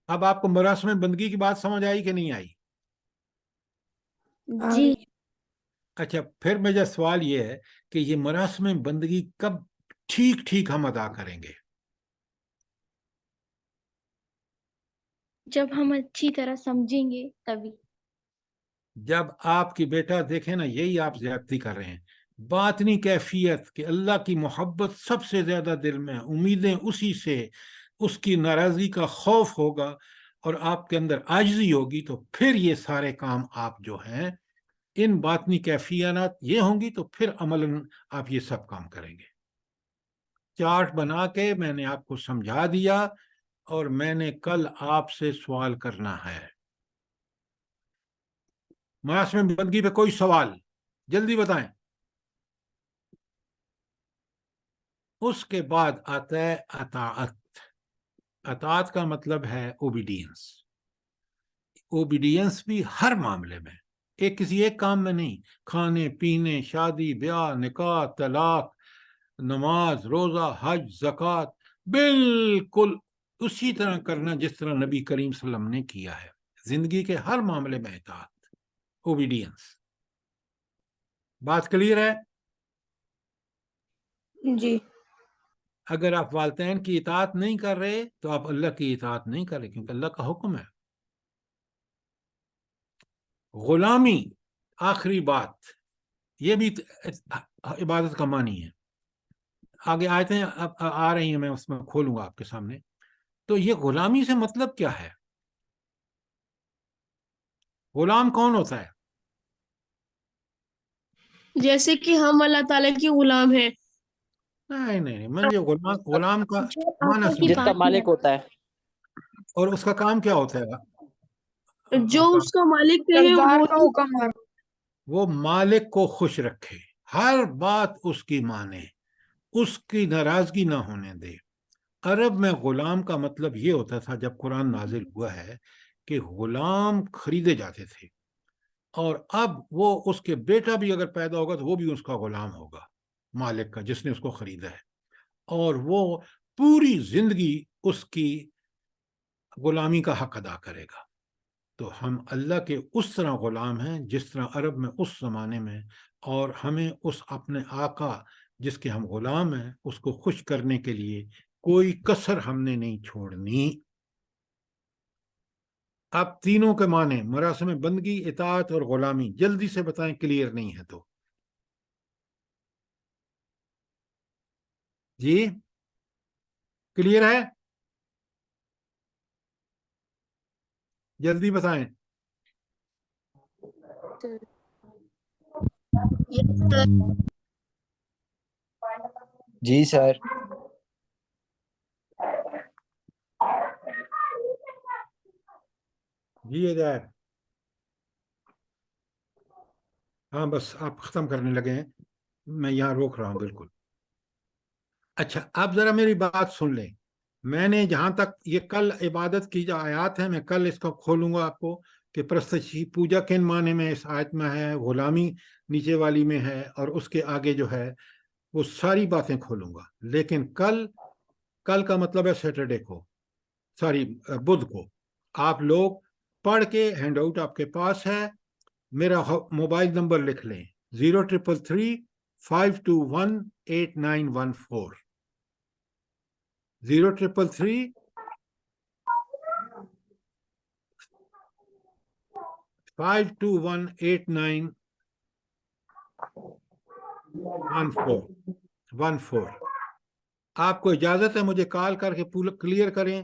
اب آپ کو مراسم بندگی کی بات سمجھ آئی کہ نہیں آئی؟ جی اچھا، پھر میرا سوال یہ ہے کہ یہ مراسم بندگی کب ٹھیک ٹھیک ہم ادا کریں گے؟ جب ہم اچھی طرح سمجھیں گے تبھی. جب آپ کی بیٹا دیکھیں نا، یہی آپ زیادتی کر رہے ہیں. باطنی کیفیت کہ اللہ کی محبت سب سے زیادہ دل میں، امیدیں اسی سے، اس کی ناراضی کا خوف ہوگا اور آپ کے اندر عاجزی ہوگی، تو پھر یہ سارے کام آپ جو ہیں ان باطنی کیفیات یہ ہوں گی، تو پھر عملاً آپ یہ سب کام کریں گے. چارٹ بنا کے میں نے آپ کو سمجھا دیا، اور میں نے کل آپ سے سوال کرنا ہے. مراسم بندگی پہ کوئی سوال؟ جلدی بتائیں. اس کے بعد آتا ہے اطاعت. اطاعت کا مطلب ہے اوبیڈینس. اوبیڈینس بھی ہر معاملے میں، کسی ایک کام میں نہیں. کھانے پینے، شادی بیاہ، نکاح، طلاق، نماز، روزہ، حج، زکوٰۃ، بالکل اسی طرح کرنا جس طرح نبی کریم صلی اللہ علیہ وسلم نے کیا ہے. زندگی کے ہر معاملے میں اطاعت، اوبیڈینس. بات کلیئر ہے؟ جی اگر آپ والدین کی اطاعت نہیں کر رہے تو آپ اللہ کی اطاعت نہیں کر رہے، کیونکہ اللہ کا حکم ہے. غلامی، آخری بات، یہ بھی عبادت کا معنی ہے. آگے آیتیں اب آ رہی ہیں، میں اس میں کھولوں گا آپ کے سامنے. تو یہ غلامی سے مطلب کیا ہے؟ غلام کون ہوتا ہے؟ جیسے کہ ہم اللہ تعالیٰ کی غلام ہیں. نہیں، مجھے غلام کا جو معنی آقا کی جس کا سمجھا. بات مالک ہوتا ہے. اور اس کا کام کیا ہوتا ہے؟ جو اس کا مالک ہے سردار کا حکم ہے. وہ مالک کو خوش رکھے، ہر بات اس کی مانے، اس کی ناراضگی نہ ہونے دے. عرب میں غلام کا مطلب یہ ہوتا تھا، جب قرآن نازل ہوا ہے، کہ غلام خریدے جاتے تھے، اور اب وہ اس کے بیٹا بھی اگر پیدا ہوگا تو وہ بھی اس کا غلام ہوگا، مالک کا جس نے اس کو خریدا ہے، اور وہ پوری زندگی اس کی غلامی کا حق ادا کرے گا. تو ہم اللہ کے اس طرح غلام ہیں جس طرح عرب میں اس زمانے میں، اور ہمیں اس اپنے آقا جس کے ہم غلام ہیں اس کو خوش کرنے کے لیے کوئی کسر ہم نے نہیں چھوڑنی. اب تینوں کے معنی، مراسم بندگی، اطاعت اور غلامی، جلدی سے بتائیں، کلیئر نہیں ہے تو. جی کلیئر ہے؟ جلدی بتائیں. جی سر. جی ہدایت. ہاں بس آپ ختم کرنے لگے ہیں، میں یہاں روک رہا ہوں بالکل. اچھا، آپ ذرا میری بات سن لیں. میں نے جہاں تک یہ کل عبادت کی جو آیات ہیں، میں کل اس کو کھولوں گا آپ کو کہ پرستشی پوجا کن معنی میں اس آیت میں ہے، غلامی نیچے والی میں ہے، اور اس کے آگے جو ہے وہ ساری باتیں کھولوں گا. لیکن کل کا مطلب ہے سیٹرڈے کو، سوری بدھ کو. آپ لوگ پڑھ کے، ہینڈ آؤٹ آپ کے پاس ہے، میرا موبائل نمبر لکھ لیں 0333-521-8914 0333-521-8914 آپ کو اجازت ہے مجھے کال کر کے پورا کلیئر کریں.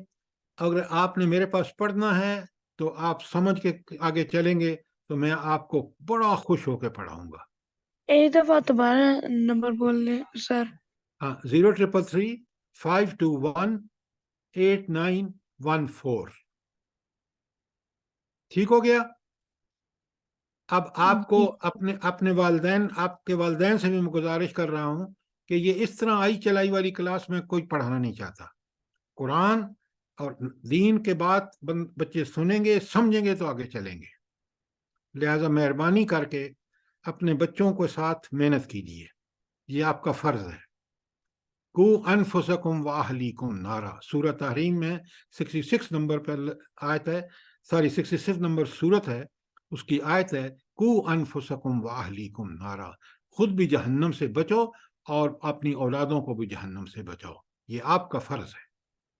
اگر آپ نے میرے پاس پڑھنا ہے تو آپ سمجھ کے آگے چلیں گے تو میں آپ کو بڑا خوش ہو کے پڑھاؤں گا. ایک دفعہ دوبارہ نمبر بول لیں سر. ہاں 0333-521-8914 ٹھیک ہو گیا. اب آپ کو اپنے والدین، آپ کے والدین سے بھی میں گزارش کر رہا ہوں کہ یہ اس طرح آئی چلائی والی کلاس میں کوئی پڑھانا نہیں چاہتا. قرآن اور دین کے بات بچے سنیں گے، سمجھیں گے تو آگے چلیں گے. لہذا مہربانی کر کے اپنے بچوں کے ساتھ محنت کیجیے، یہ آپ کا فرض ہے. قو انفسکم واہلیکم نارا، سورہ تحریم میں 66 نمبر پر آیت ہے، 66 نمبر سورت ہے، اس کی آیت ہے قو انفسکم واہلیکم نارا، خود بھی جہنم سے بچو اور اپنی اولادوں کو بھی جہنم سے بچاؤ. یہ آپ کا فرض ہے.